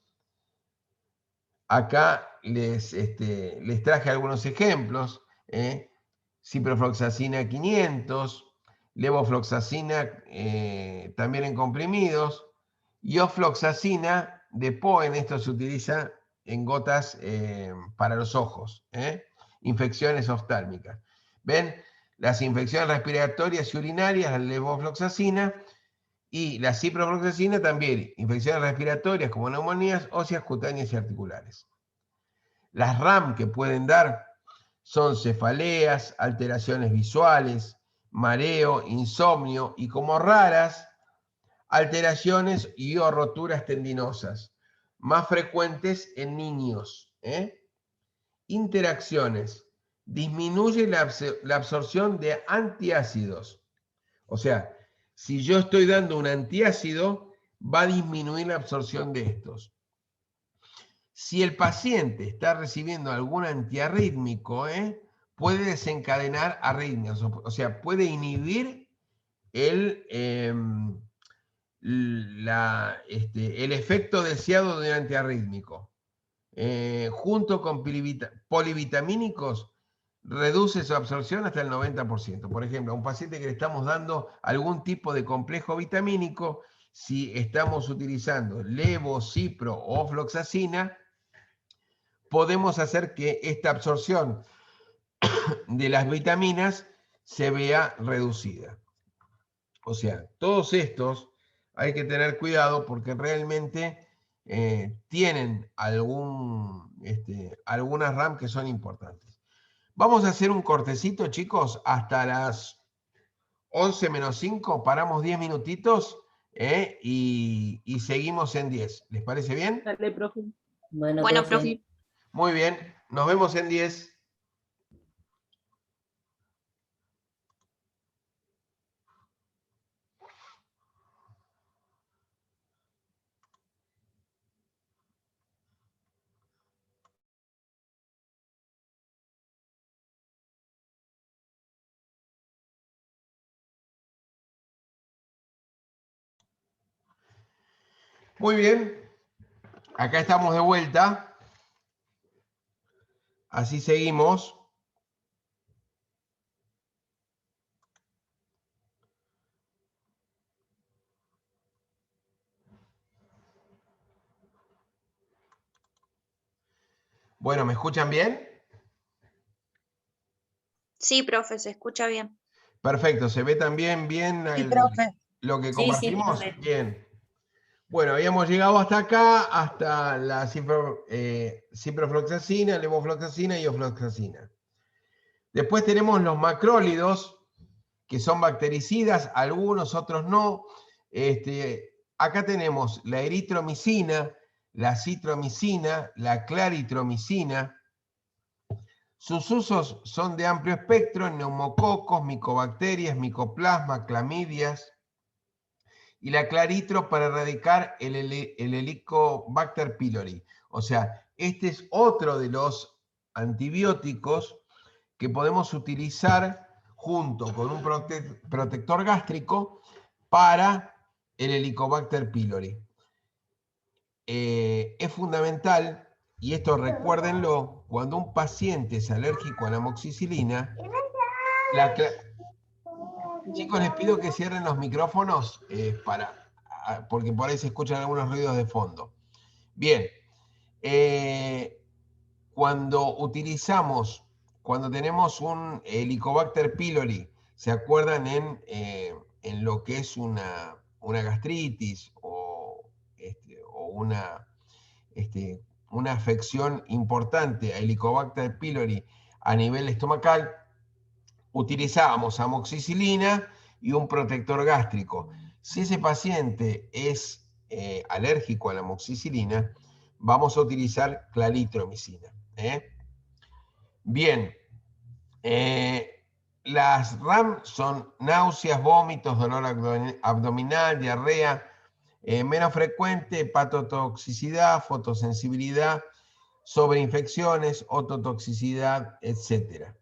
Acá les traje algunos ejemplos. Ciprofloxacina 500, levofloxacina también en comprimidos, y ofloxacina de POEN, esto se utiliza en gotas para los ojos, infecciones oftálmicas. ¿Ven? Las infecciones respiratorias y urinarias, la levofloxacina, y la ciprofloxacina también, infecciones respiratorias como neumonías, óseas, cutáneas y articulares. Las RAM que pueden dar son cefaleas, alteraciones visuales, mareo, insomnio y, como raras, alteraciones y o roturas tendinosas, más frecuentes en niños. Interacciones. Disminuye la absorción de antiácidos. O sea, si yo estoy dando un antiácido, va a disminuir la absorción de estos. Si el paciente está recibiendo algún antiarrítmico, puede desencadenar arritmias, o sea, puede inhibir el efecto deseado de un antiarrítmico, junto con polivitamínicos, reduce su absorción hasta el 90%. Por ejemplo, a un paciente que le estamos dando algún tipo de complejo vitamínico, si estamos utilizando levo, cipro o ofloxacina, podemos hacer que esta absorción de las vitaminas se vea reducida. O sea, todos estos hay que tener cuidado porque realmente tienen algunas RAM que son importantes. Vamos a hacer un cortecito, chicos, hasta las 11 menos 5, paramos 10 minutitos y seguimos en 10. ¿Les parece bien? Dale, profe. Bueno, Bueno, profe. profe. Muy bien, nos vemos en 10. Muy bien, acá estamos de vuelta. Así seguimos. Bueno, ¿me escuchan bien? Sí, profe, se escucha bien. Perfecto, ¿se ve también bien Sí, profe. lo que Sí, compartimos? profe. Bien. Bueno, habíamos llegado hasta acá, hasta la ciprofloxacina, levofloxacina y ofloxacina. Después tenemos los macrólidos, que son bactericidas, algunos, otros no. Acá tenemos la eritromicina, la citromicina, la claritromicina. Sus usos son de amplio espectro en neumococos, micobacterias, micoplasma, clamidias, y la claritro para erradicar el Helicobacter pylori. O sea, este es otro de los antibióticos que podemos utilizar junto con un protector gástrico para el Helicobacter pylori. Es fundamental, y esto recuérdenlo, cuando un paciente es alérgico a la amoxicilina, chicos, les pido que cierren los micrófonos porque por ahí se escuchan algunos ruidos de fondo. Bien, cuando tenemos un Helicobacter pylori, ¿se acuerdan en lo que es una gastritis o una afección importante a Helicobacter pylori a nivel estomacal? Utilizábamos amoxicilina y un protector gástrico. Si ese paciente es alérgico a la amoxicilina, vamos a utilizar claritromicina. Bien, las RAM son náuseas, vómitos, dolor abdominal, diarrea, menos frecuente, hepatotoxicidad, fotosensibilidad, sobreinfecciones, ototoxicidad, etc.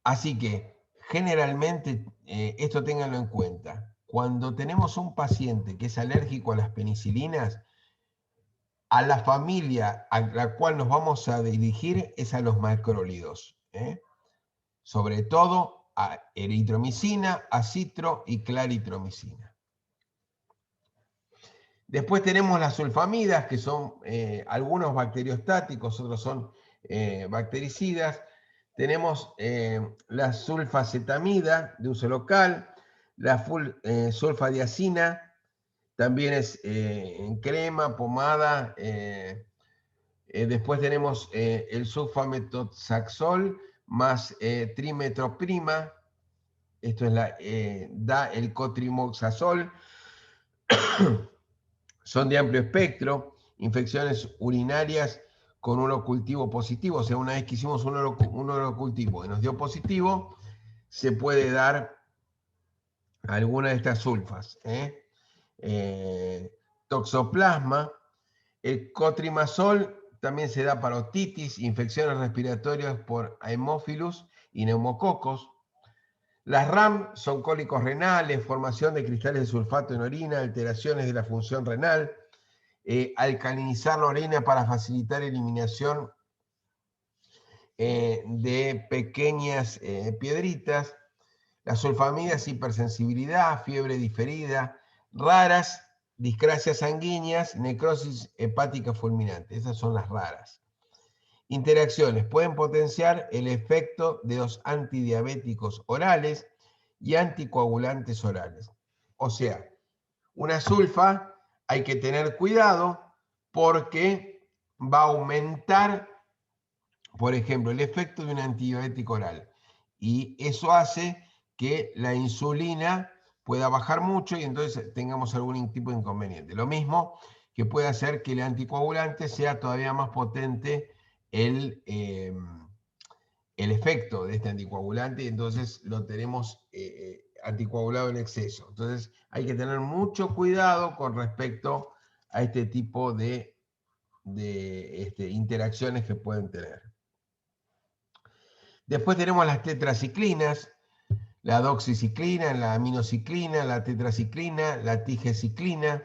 Así que, generalmente, esto ténganlo en cuenta. Cuando tenemos un paciente que es alérgico a las penicilinas, a la familia a la cual nos vamos a dirigir es a los macrólidos. Sobre todo a eritromicina, a citro y claritromicina. Después tenemos las sulfamidas, que son algunos bacteriostáticos, otros son bactericidas. Tenemos la sulfacetamida de uso local, la sulfadiazina, también es en crema, pomada. Después tenemos el sulfametoxazol más trimetoprima. Esto es da el cotrimoxazol. Son de amplio espectro, infecciones urinarias con un urocultivo positivo. O sea, una vez que hicimos un urocultivo y nos dio positivo, se puede dar alguna de estas sulfas. Toxoplasma, el cotrimazol también se da para otitis, infecciones respiratorias por Haemophilus y neumococos. Las RAM son cólicos renales, formación de cristales de sulfato en orina, alteraciones de la función renal, alcalinizar la orina para facilitar eliminación de pequeñas piedritas, las sulfamidas, hipersensibilidad, fiebre diferida, raras, discrasias sanguíneas, necrosis hepática fulminante. Esas son las raras. Interacciones. Pueden potenciar el efecto de los antidiabéticos orales y anticoagulantes orales. O sea, una sulfa hay que tener cuidado porque va a aumentar, por ejemplo, el efecto de un antidiabético oral. Y eso hace que la insulina pueda bajar mucho y entonces tengamos algún tipo de inconveniente. Lo mismo que puede hacer que el anticoagulante sea todavía más potente el efecto de este anticoagulante y entonces lo tenemos anticoagulado en exceso. Entonces hay que tener mucho cuidado con respecto a este tipo de interacciones que pueden tener. Después tenemos las tetraciclinas, la doxiciclina, la aminociclina, la tetraciclina, la tigeciclina.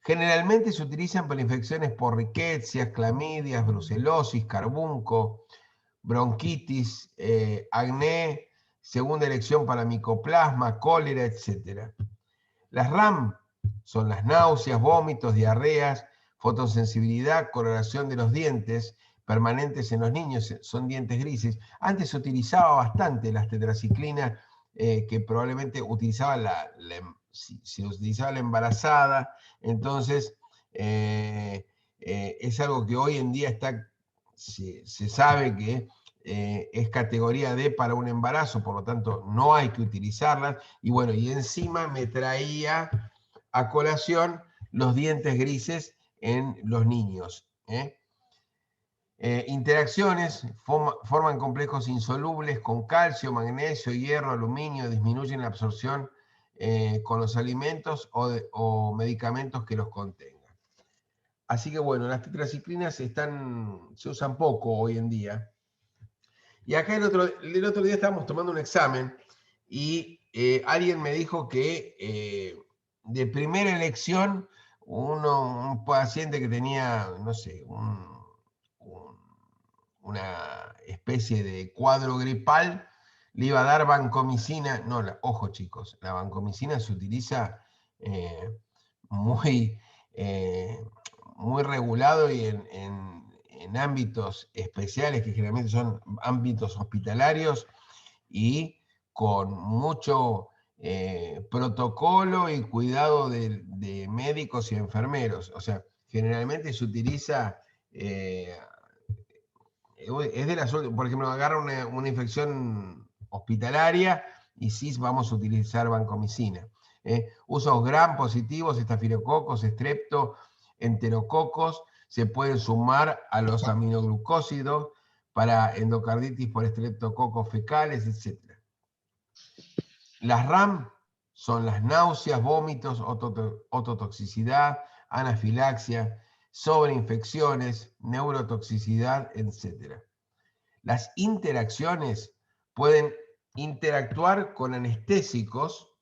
Generalmente se utilizan para infecciones por riquecias, clamidias, brucelosis, carbunco, bronquitis, acné, segunda elección para micoplasma, cólera, etc. Las RAM son las náuseas, vómitos, diarreas, fotosensibilidad, coloración de los dientes, permanentes en los niños, son dientes grises. Antes se utilizaba bastante las tetraciclinas, que probablemente utilizaba se utilizaba la embarazada, entonces es algo que hoy en día se sabe que es categoría D para un embarazo, por lo tanto no hay que utilizarlas. Y bueno, y encima me traía a colación los dientes grises en los niños. Interacciones, forman complejos insolubles con calcio, magnesio, hierro, aluminio, disminuyen la absorción con los alimentos o medicamentos que los contengan. Así que bueno, las tetraciclinas se usan poco hoy en día. Y acá el otro día estábamos tomando un examen y alguien me dijo que de primera elección un paciente que tenía, no sé, una especie de cuadro gripal, le iba a dar vancomicina. No, ojo chicos, la vancomicina se utiliza muy, muy regulado y en ámbitos especiales, que generalmente son ámbitos hospitalarios, y con mucho protocolo y cuidado de médicos y enfermeros. O sea, generalmente se utiliza, es de las, por ejemplo, agarra una infección hospitalaria y sí vamos a utilizar vancomicina. Usos gram positivos, estafilococos, estrepto, enterococos, se pueden sumar a los aminoglucósidos para endocarditis por estreptococos fecales, etc. Las RAM son las náuseas, vómitos, ototoxicidad, anafilaxia, sobreinfecciones, neurotoxicidad, etc. Las interacciones pueden interactuar con anestésicos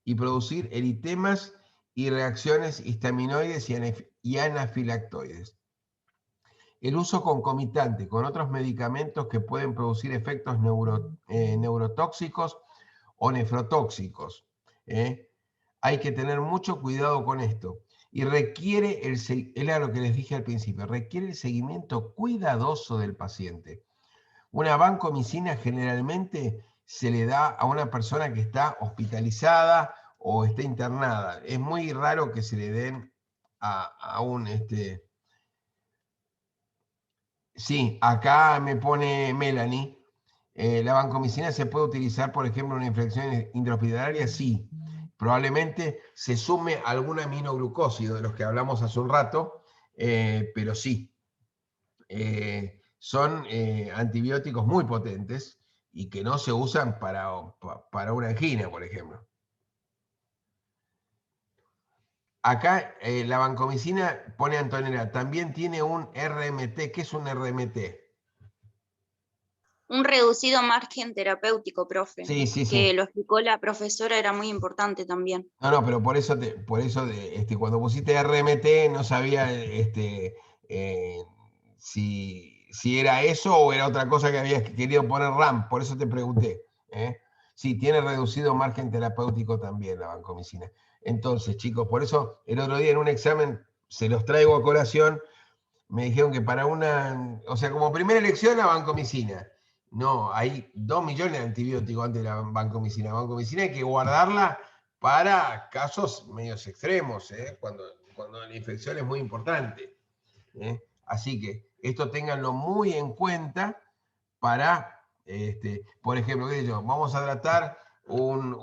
y producir eritemas y reacciones histaminoides y anafilactoides. El uso concomitante con otros medicamentos que pueden producir efectos neurotóxicos o nefrotóxicos. Hay que tener mucho cuidado con esto. Y requiere, era lo que les dije al principio, requiere el seguimiento cuidadoso del paciente. Una vancomicina generalmente se le da a una persona que está hospitalizada o está internada. Es muy raro que se le den a un... Sí, acá me pone Melanie. ¿La vancomicina se puede utilizar, por ejemplo, en una infección intrahospitalaria? Sí. Probablemente se sume algún aminoglucósido de los que hablamos hace un rato, pero sí. Son antibióticos muy potentes y que no se usan para una angina, por ejemplo. Acá la vancomicina, pone Antonella, también tiene un RMT. ¿Qué es un RMT? Un reducido margen terapéutico, profe. Sí, sí, Que sí. lo explicó la profesora, era muy importante también. No, no, pero cuando pusiste RMT no sabía eh, si era eso o era otra cosa que habías querido poner RAM, por eso te pregunté. ¿Eh? Sí, tiene reducido margen terapéutico también la vancomicina. Entonces, chicos, por eso el otro día en un examen, se los traigo a colación, me dijeron que para una, o sea, como primera elección la vancomicina. No, hay 2 millones de antibióticos antes de la vancomicina. La vancomicina hay que guardarla para casos medios extremos, ¿eh? Cuando la infección es muy importante. ¿Eh? Así que esto ténganlo muy en cuenta para, por ejemplo, ¿qué sé yo? Vamos a tratar un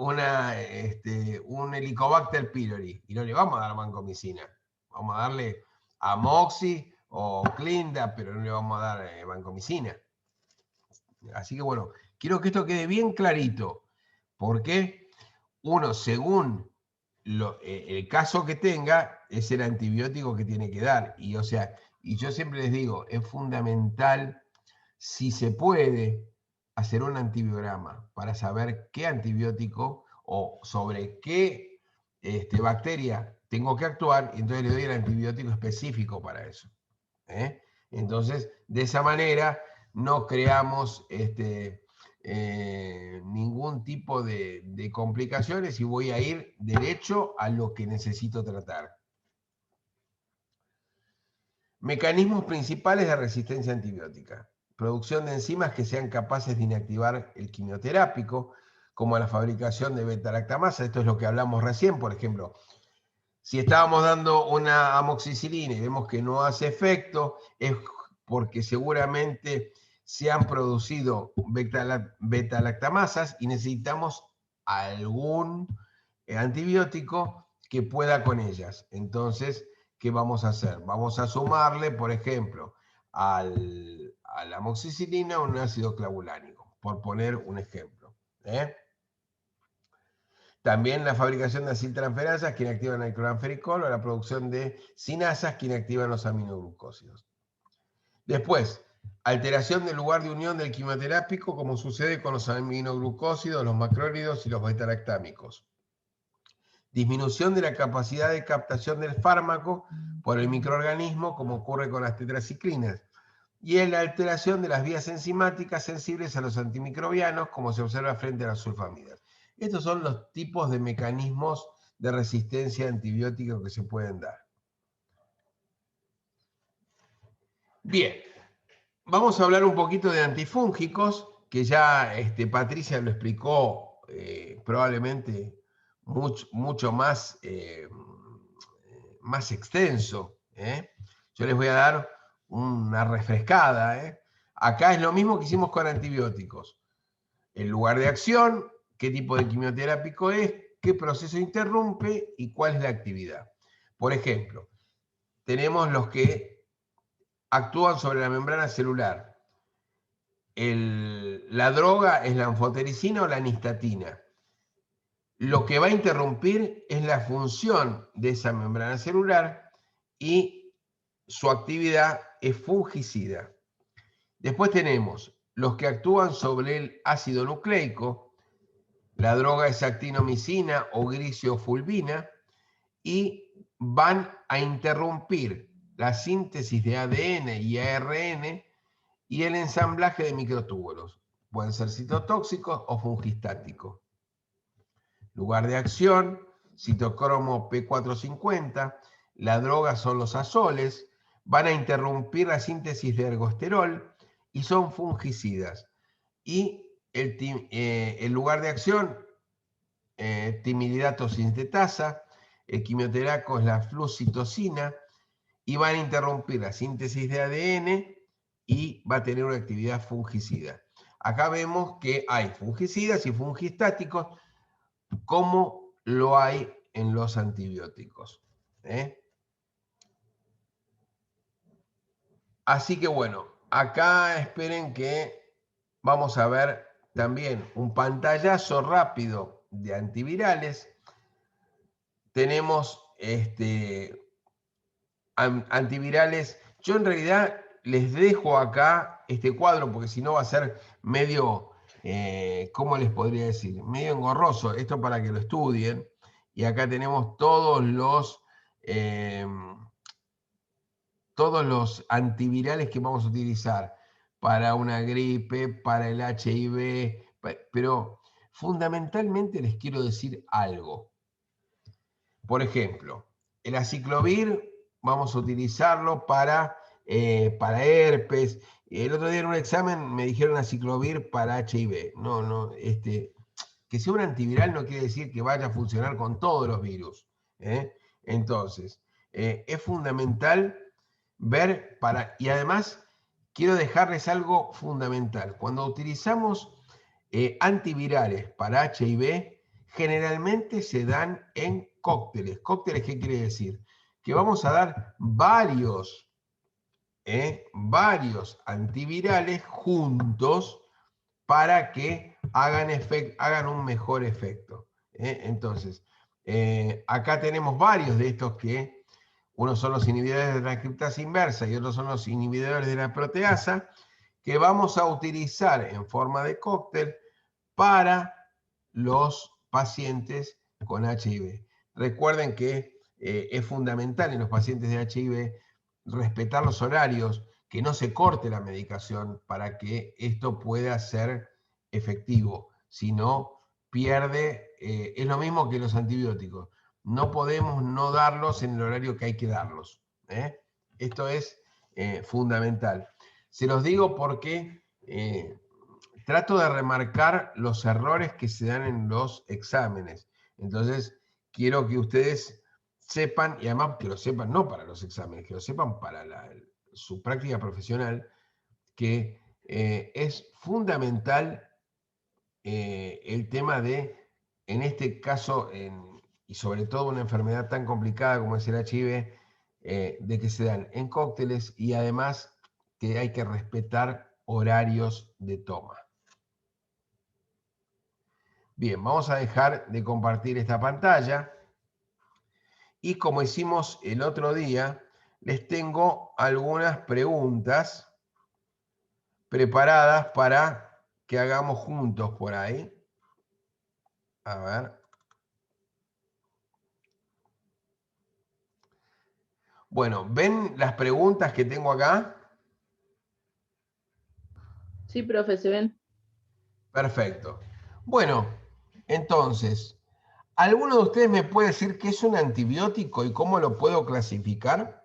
Helicobacter pylori y no le vamos a dar vancomicina. Vamos a darle amoxi o clinda, pero no le vamos a dar vancomicina. Así que bueno, quiero que esto quede bien clarito, porque uno, según el caso que tenga, es el antibiótico que tiene que dar. Y, o sea, y yo siempre les digo, es fundamental, si se puede, hacer un antibiograma para saber qué antibiótico o sobre qué bacteria tengo que actuar, y entonces le doy el antibiótico específico para eso. ¿Eh? Entonces, de esa manera, no creamos ningún tipo de complicaciones y voy a ir derecho a lo que necesito tratar. Mecanismos principales de resistencia antibiótica. Producción de enzimas que sean capaces de inactivar el quimioterápico, como la fabricación de beta-lactamasa. Esto es lo que hablamos recién, por ejemplo. Si estábamos dando una amoxicilina y vemos que no hace efecto, es porque seguramente se han producido beta-lactamasas y necesitamos algún antibiótico que pueda con ellas. Entonces, ¿qué vamos a hacer? Vamos a sumarle, por ejemplo, a la amoxicilina un ácido clavulánico, por poner un ejemplo. También la fabricación de aciltransferasas que inactivan el cloranfericol o la producción de sinasas que inactivan los aminoglucósidos. Después, alteración del lugar de unión del quimioterápico, como sucede con los aminoglucósidos, los macrólidos y los beta-lactámicos. Disminución de la capacidad de captación del fármaco por el microorganismo, como ocurre con las tetraciclinas. Y en la alteración de las vías enzimáticas sensibles a los antimicrobianos, como se observa frente a las sulfamidas. Estos son los tipos de mecanismos de resistencia antibiótica que se pueden dar. Bien, vamos a hablar un poquito de antifúngicos, que ya Patricia lo explicó probablemente mucho más, más extenso. Yo les voy a dar una refrescada. Acá es lo mismo que hicimos con antibióticos. El lugar de acción, qué tipo de quimioterápico es, qué proceso interrumpe y cuál es la actividad. Por ejemplo, tenemos los que actúan sobre la membrana celular. La droga es la anfotericina o la nistatina. Lo que va a interrumpir es la función de esa membrana celular y su actividad es fungicida. Después tenemos los que actúan sobre el ácido nucleico. La droga es actinomicina o gliciofulvina y van a interrumpir la síntesis de ADN y ARN y el ensamblaje de microtúbulos. Pueden ser citotóxicos o fungistáticos. Lugar de acción, citocromo P450. La droga son los azoles. Van a interrumpir la síntesis de ergosterol y son fungicidas. Y el lugar de acción, timididato sintetasa. El quimioterápico es la flucitocina y van a interrumpir la síntesis de ADN y va a tener una actividad fungicida. Acá vemos que hay fungicidas y fungistáticos como lo hay en los antibióticos. Así que bueno, acá esperen que vamos a ver también un pantallazo rápido de antivirales. Tenemos antivirales. Yo en realidad les dejo acá este cuadro, porque si no va a ser medio, ¿cómo les podría decir? Medio engorroso, esto para que lo estudien. Y acá tenemos todos los antivirales que vamos a utilizar para una gripe, para el HIV, pero fundamentalmente les quiero decir algo. Por ejemplo, el aciclovir vamos a utilizarlo para herpes. El otro día en un examen me dijeron aciclovir para HIV. No, que sea un antiviral no quiere decir que vaya a funcionar con todos los virus. Entonces, es fundamental ver y además quiero dejarles algo fundamental. Cuando utilizamos antivirales para HIV, generalmente se dan en cócteles. ¿Cócteles qué quiere decir? Que vamos a dar varios antivirales juntos para que hagan un mejor efecto. Entonces, acá tenemos varios de estos que unos son los inhibidores de la transcriptasa inversa y otros son los inhibidores de la proteasa, que vamos a utilizar en forma de cóctel para los pacientes con HIV. Recuerden que es fundamental en los pacientes de HIV respetar los horarios, que no se corte la medicación para que esto pueda ser efectivo. Si no, pierde, es lo mismo que los antibióticos. No podemos no darlos en el horario que hay que darlos. Esto es fundamental. Se los digo porque trato de remarcar los errores que se dan en los exámenes. Entonces, quiero que ustedes sepan, y además que lo sepan no para los exámenes, que lo sepan para su práctica profesional, que es fundamental el tema de, en este caso, y sobre todo una enfermedad tan complicada como es el HIV, de que se dan en cócteles y además que hay que respetar horarios de toma. Bien, vamos a dejar de compartir esta pantalla y como hicimos el otro día, les tengo algunas preguntas preparadas para que hagamos juntos por ahí. A ver. Bueno, ¿ven las preguntas que tengo acá? Sí, profe, se ven. Perfecto. Bueno, entonces, ¿alguno de ustedes me puede decir qué es un antibiótico y cómo lo puedo clasificar?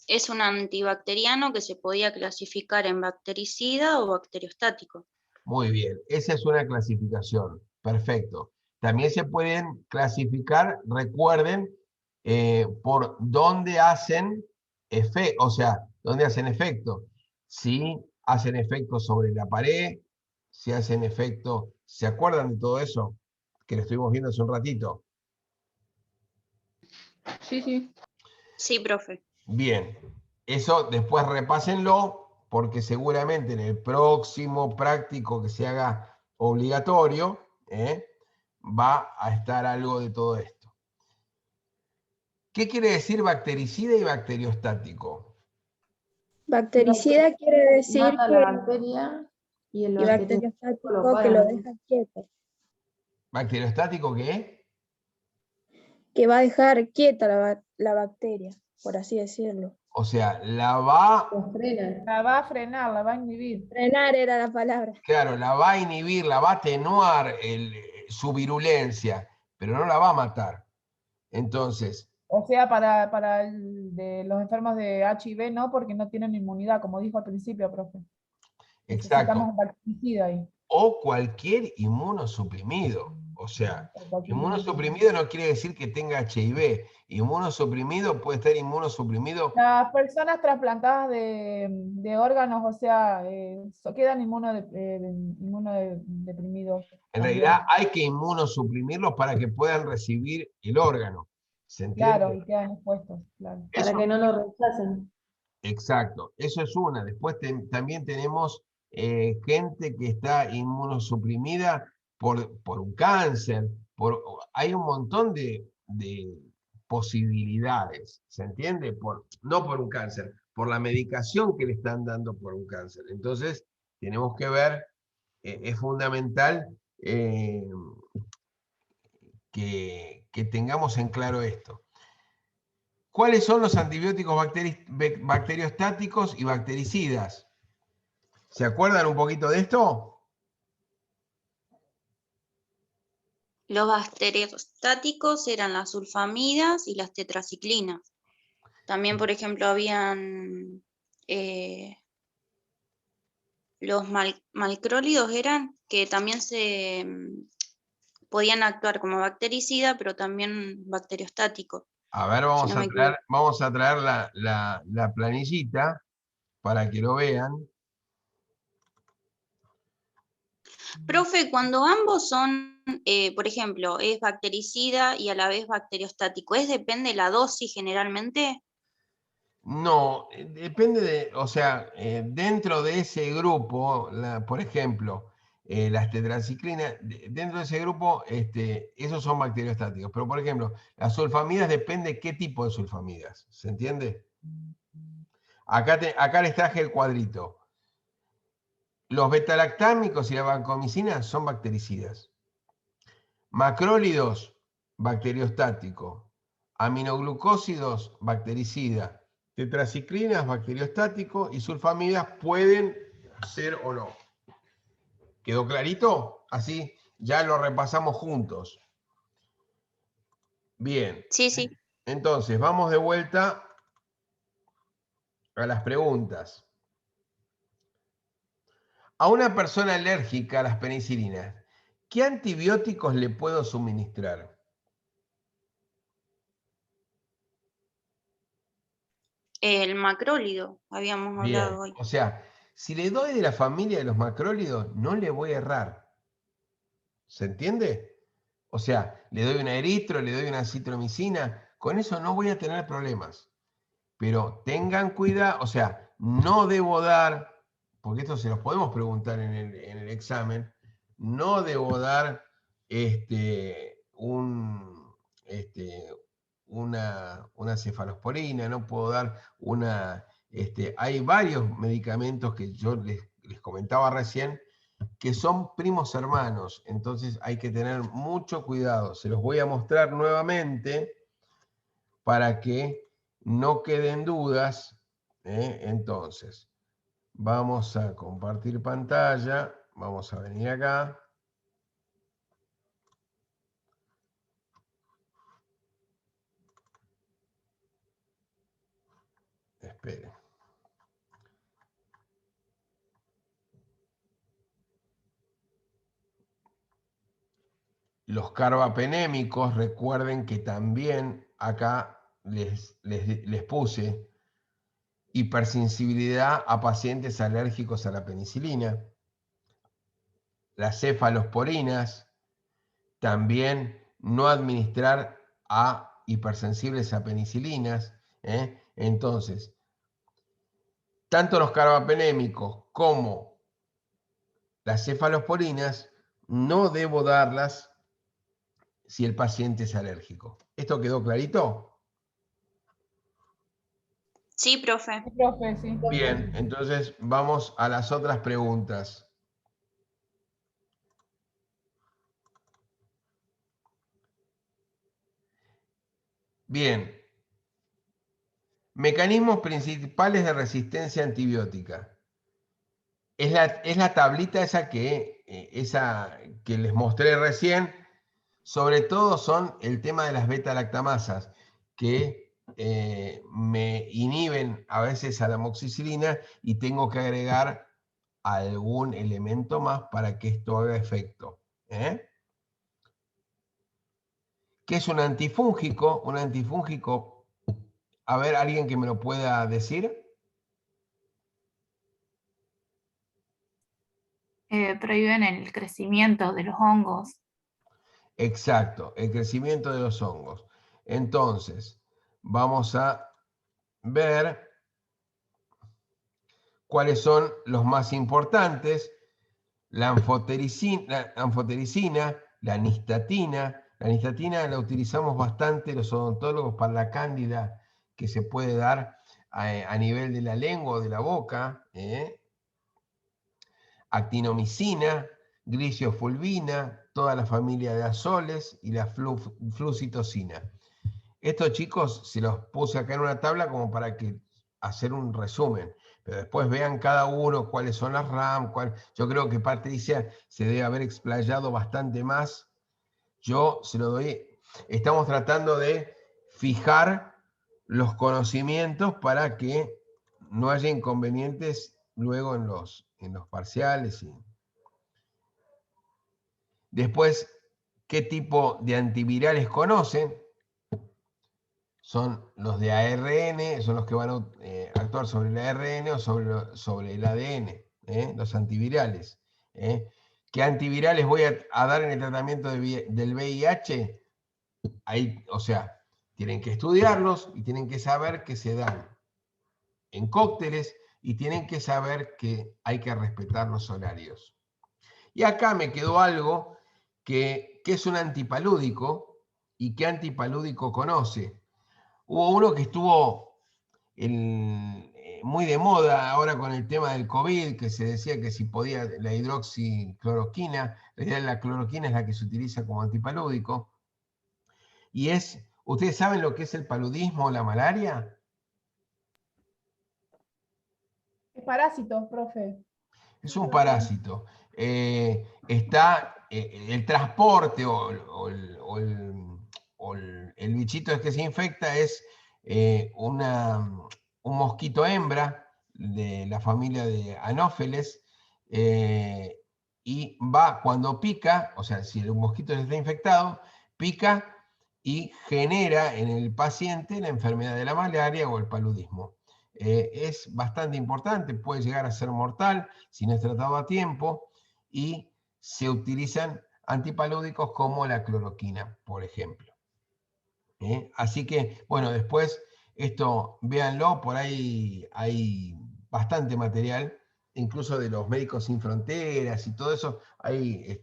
Es un antibacteriano que se podía clasificar en bactericida o bacteriostático. Muy bien, esa es una clasificación. Perfecto. También se pueden clasificar, recuerden, por dónde hacen efecto, o sea, dónde hacen efecto. Si hacen efecto sobre la pared, si hacen efecto, ¿se acuerdan de todo eso? Que lo estuvimos viendo hace un ratito. Sí, sí. Sí, profe. Bien, eso después repásenlo, porque seguramente en el próximo práctico que se haga obligatorio, va a estar algo de todo esto. ¿Qué quiere decir bactericida y bacteriostático? Bactericida quiere decir Mata la que bacteria y el y bacteriostático que lo deja quieto, ¿Bacteriostático qué? que va a dejar quieta la bacteria, por así decirlo. O sea, la va, Los frena. La va a frenar, la va a inhibir. Frenar era la palabra. claro, la va a inhibir, la va a atenuar su virulencia, pero no la va a matar. Entonces, O sea, para de los enfermos de HIV no, porque no tienen inmunidad, como dijo al principio, profe. exacto. Necesitamos un bactericida ahí. O cualquier inmunosuprimido. O sea, inmunosuprimido no quiere decir que tenga HIV. Inmunosuprimido puede estar inmunosuprimido. Las personas trasplantadas de órganos, o sea, quedan inmunodeprimidos. En realidad hay que inmunosuprimirlos para que puedan recibir el órgano. ¿Se entiende? Claro, y quedan expuestos, claro. Para que no lo rechacen. Exacto, eso es una. Después también tenemos gente que está inmunosuprimida por un cáncer. Hay un montón posibilidades, ¿se entiende? No por un cáncer, por la medicación que le están dando por un cáncer. Entonces, tenemos que ver, es fundamental que tengamos en claro esto. ¿Cuáles son los antibióticos bacteriostáticos y bactericidas? ¿Se acuerdan un poquito de esto? Los bacteriostáticos eran las sulfamidas y las tetraciclinas. También, por ejemplo, habían los macrólidos, eran que también se podían actuar como bactericida, pero también bacteriostático. A ver, vamos a traer la planillita para que lo vean. Profe, cuando ambos son, por ejemplo, es bactericida y a la vez bacteriostático, ¿depende de la dosis generalmente? No, depende de, o sea, dentro de ese grupo, por ejemplo, las tetraciclinas, dentro de ese grupo, esos son bacteriostáticos. Pero, por ejemplo, las sulfamidas depende qué tipo de sulfamidas, ¿se entiende? Acá les traje el cuadrito. Los betalactámicos y la vancomicina son bactericidas. Macrólidos, bacteriostático. Aminoglucósidos, bactericida. Tetraciclinas, bacteriostático, y sulfamidas pueden ser o no. ¿Quedó clarito? Así ya lo repasamos juntos. Bien. Sí, sí. Entonces, vamos de vuelta a las preguntas. A una persona alérgica a las penicilinas, ¿qué antibióticos le puedo suministrar? El macrólido, habíamos Bien, hablado hoy. o sea, si le doy de la familia de los macrólidos, no le voy a errar. ¿Se entiende? O sea, le doy una eritro, le doy una citromicina, con eso no voy a tener problemas. Pero tengan cuidado, o sea, no debo dar, porque esto se los podemos preguntar en el examen, no debo dar una cefalosporina, no puedo dar una... hay varios medicamentos que yo les comentaba recién, que son primos hermanos, entonces hay que tener mucho cuidado. Se los voy a mostrar nuevamente para que no queden dudas. Entonces, vamos a compartir pantalla, vamos a venir acá. Esperen. Los carbapenémicos, recuerden que también acá les puse hipersensibilidad a pacientes alérgicos a la penicilina. Las cefalosporinas, también no administrar a hipersensibles a penicilinas. Entonces, tanto los carbapenémicos como las cefalosporinas no debo darlas si el paciente es alérgico. ¿Esto quedó clarito? Sí, profe. Profe, sí. Bien, entonces vamos a las otras preguntas. Bien. Mecanismos principales de resistencia antibiótica. Es la tablita esa que les mostré recién. Sobre todo son el tema de las beta-lactamasas, que me inhiben a veces a la amoxicilina y tengo que agregar algún elemento más para que esto haga efecto. ¿Qué es un antifúngico? Un antifúngico, a ver, ¿alguien que me lo pueda decir? Prohíben el crecimiento de los hongos. Exacto, el crecimiento de los hongos. Entonces, vamos a ver cuáles son los más importantes. La anfotericina, la nistatina, La nistatina la utilizamos bastante los odontólogos para la cándida que se puede dar a nivel de la lengua o de la boca. Actinomicina, gliciofulvina, toda la familia de azoles y la flucitocina. Estos chicos se los puse acá en una tabla como para hacer un resumen, pero después vean cada uno cuáles son las RAM, yo creo que Patricia se debe haber explayado bastante más. Yo se lo doy, estamos tratando de fijar los conocimientos para que no haya inconvenientes luego en los parciales. Después, ¿qué tipo de antivirales conocen? Son los de ARN, son los que van a actuar sobre el ARN o sobre el ADN, los antivirales. ¿Qué antivirales voy a dar en el tratamiento del VIH? Ahí, o sea, tienen que estudiarlos y tienen que saber que se dan en cócteles y tienen que saber que hay que respetar los horarios. Y acá me quedó algo que es un antipalúdico y qué antipalúdico conoce. Hubo uno que estuvo muy de moda ahora con el tema del COVID, que se decía que si podía la hidroxicloroquina, en realidad la cloroquina es la que se utiliza como antipalúdico, y ¿ustedes saben lo que es el paludismo o la malaria? Es parásito, profe. Es un parásito. Está el transporte o el bichito que se infecta es un mosquito hembra de la familia de Anófeles, y cuando pica, o sea, si el mosquito está infectado, pica y genera en el paciente la enfermedad de la malaria o el paludismo. Es bastante importante, puede llegar a ser mortal si no es tratado a tiempo, y se utilizan antipalúdicos como la cloroquina, por ejemplo. Así que, bueno, después esto véanlo, por ahí hay bastante material, incluso de los Médicos Sin Fronteras y todo eso, ahí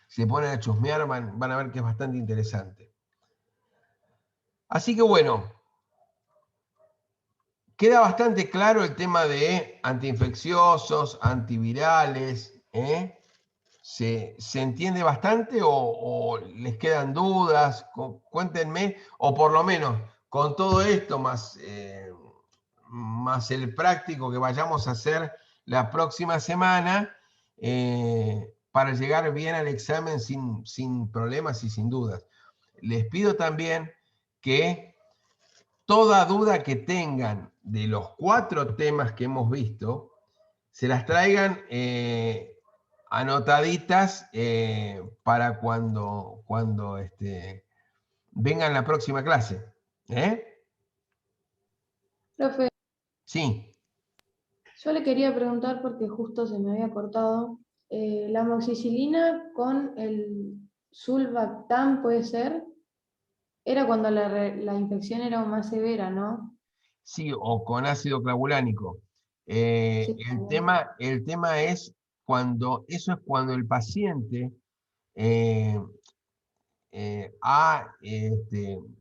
se ponen a chusmear, van a ver que es bastante interesante. Así que bueno, queda bastante claro el tema de antiinfecciosos, antivirales. ¿Se entiende bastante o les quedan dudas? Cuéntenme, o por lo menos con todo esto, más el práctico que vayamos a hacer la próxima semana, para llegar bien al examen sin problemas y sin dudas. Les pido también que toda duda que tengan de los 4 temas que hemos visto, se las traigan anotaditas para cuando vengan la próxima clase. Profe, Sí. yo le quería preguntar porque justo se me había cortado. ¿La amoxicilina con el sulbactam puede ser? Era cuando la infección era más severa, ¿no? Sí, o con ácido clavulánico. Sí, El tema es eso es cuando el paciente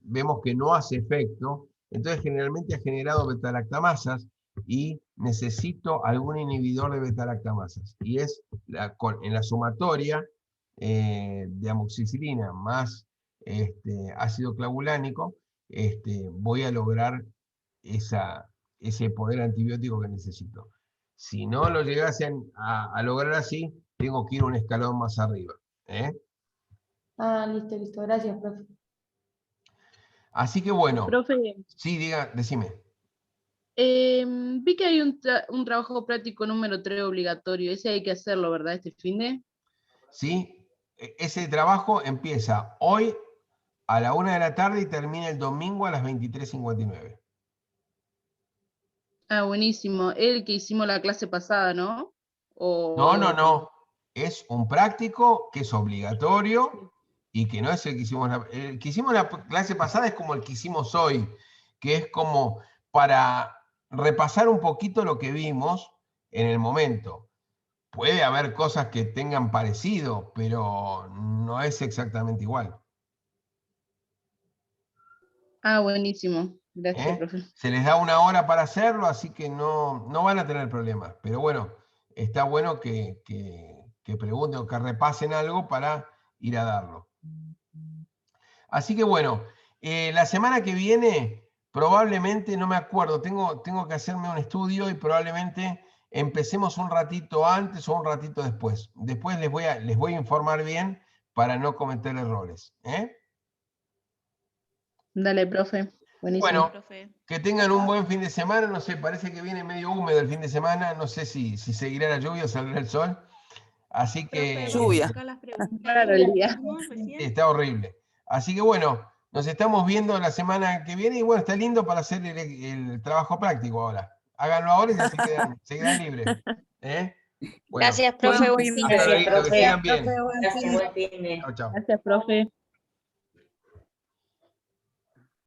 vemos que no hace efecto, entonces generalmente ha generado betalactamasas y necesito algún inhibidor de betalactamasas. Y es en la sumatoria de amoxicilina más ácido clavulánico, voy a lograr ese poder antibiótico que necesito. Si no lo llegasen a lograr así, tengo que ir un escalón más arriba. Listo. Gracias, profe. Así que bueno. Profe, Sí, decime. vi que hay un trabajo práctico número 3 obligatorio. Ese hay que hacerlo, ¿verdad? Este finde. Sí, ese trabajo empieza hoy a la 1 de la tarde y termina el domingo a las 23:59. Ah, buenísimo. El que hicimos la clase pasada, ¿no? No. Es un práctico que es obligatorio y que no es el que hicimos. El que hicimos la clase pasada es como el que hicimos hoy, que es como para repasar un poquito lo que vimos en el momento. Puede haber cosas que tengan parecido, pero no es exactamente igual. Ah, buenísimo. Gracias, ¿eh? profe. Se les da 1 hora para hacerlo, así que no van a tener problemas. Pero bueno, está bueno que pregunten o que repasen algo para ir a darlo. Así que bueno, la semana que viene probablemente, no me acuerdo, tengo que hacerme un estudio y probablemente empecemos un ratito antes o un ratito después. Después les voy a informar bien para no cometer errores. Dale, profe. Buenísimo. Bueno, Profe. que tengan un buen fin de semana. No sé, parece que viene medio húmedo el fin de semana. No sé si seguirá la lluvia o saldrá el sol. Así que Lluvia. Acá las preguntas. Claro, el día. ¿Hicimos recién? está horrible. Así que bueno, nos estamos viendo la semana que viene y bueno, está lindo para hacer el trabajo práctico ahora. Háganlo ahora y ya se quedan libres. Bueno, Gracias, profe. Buen fin fin hasta de luego, que sigan bien. Gracias, buen fin de. Chao, chao. Gracias, profe.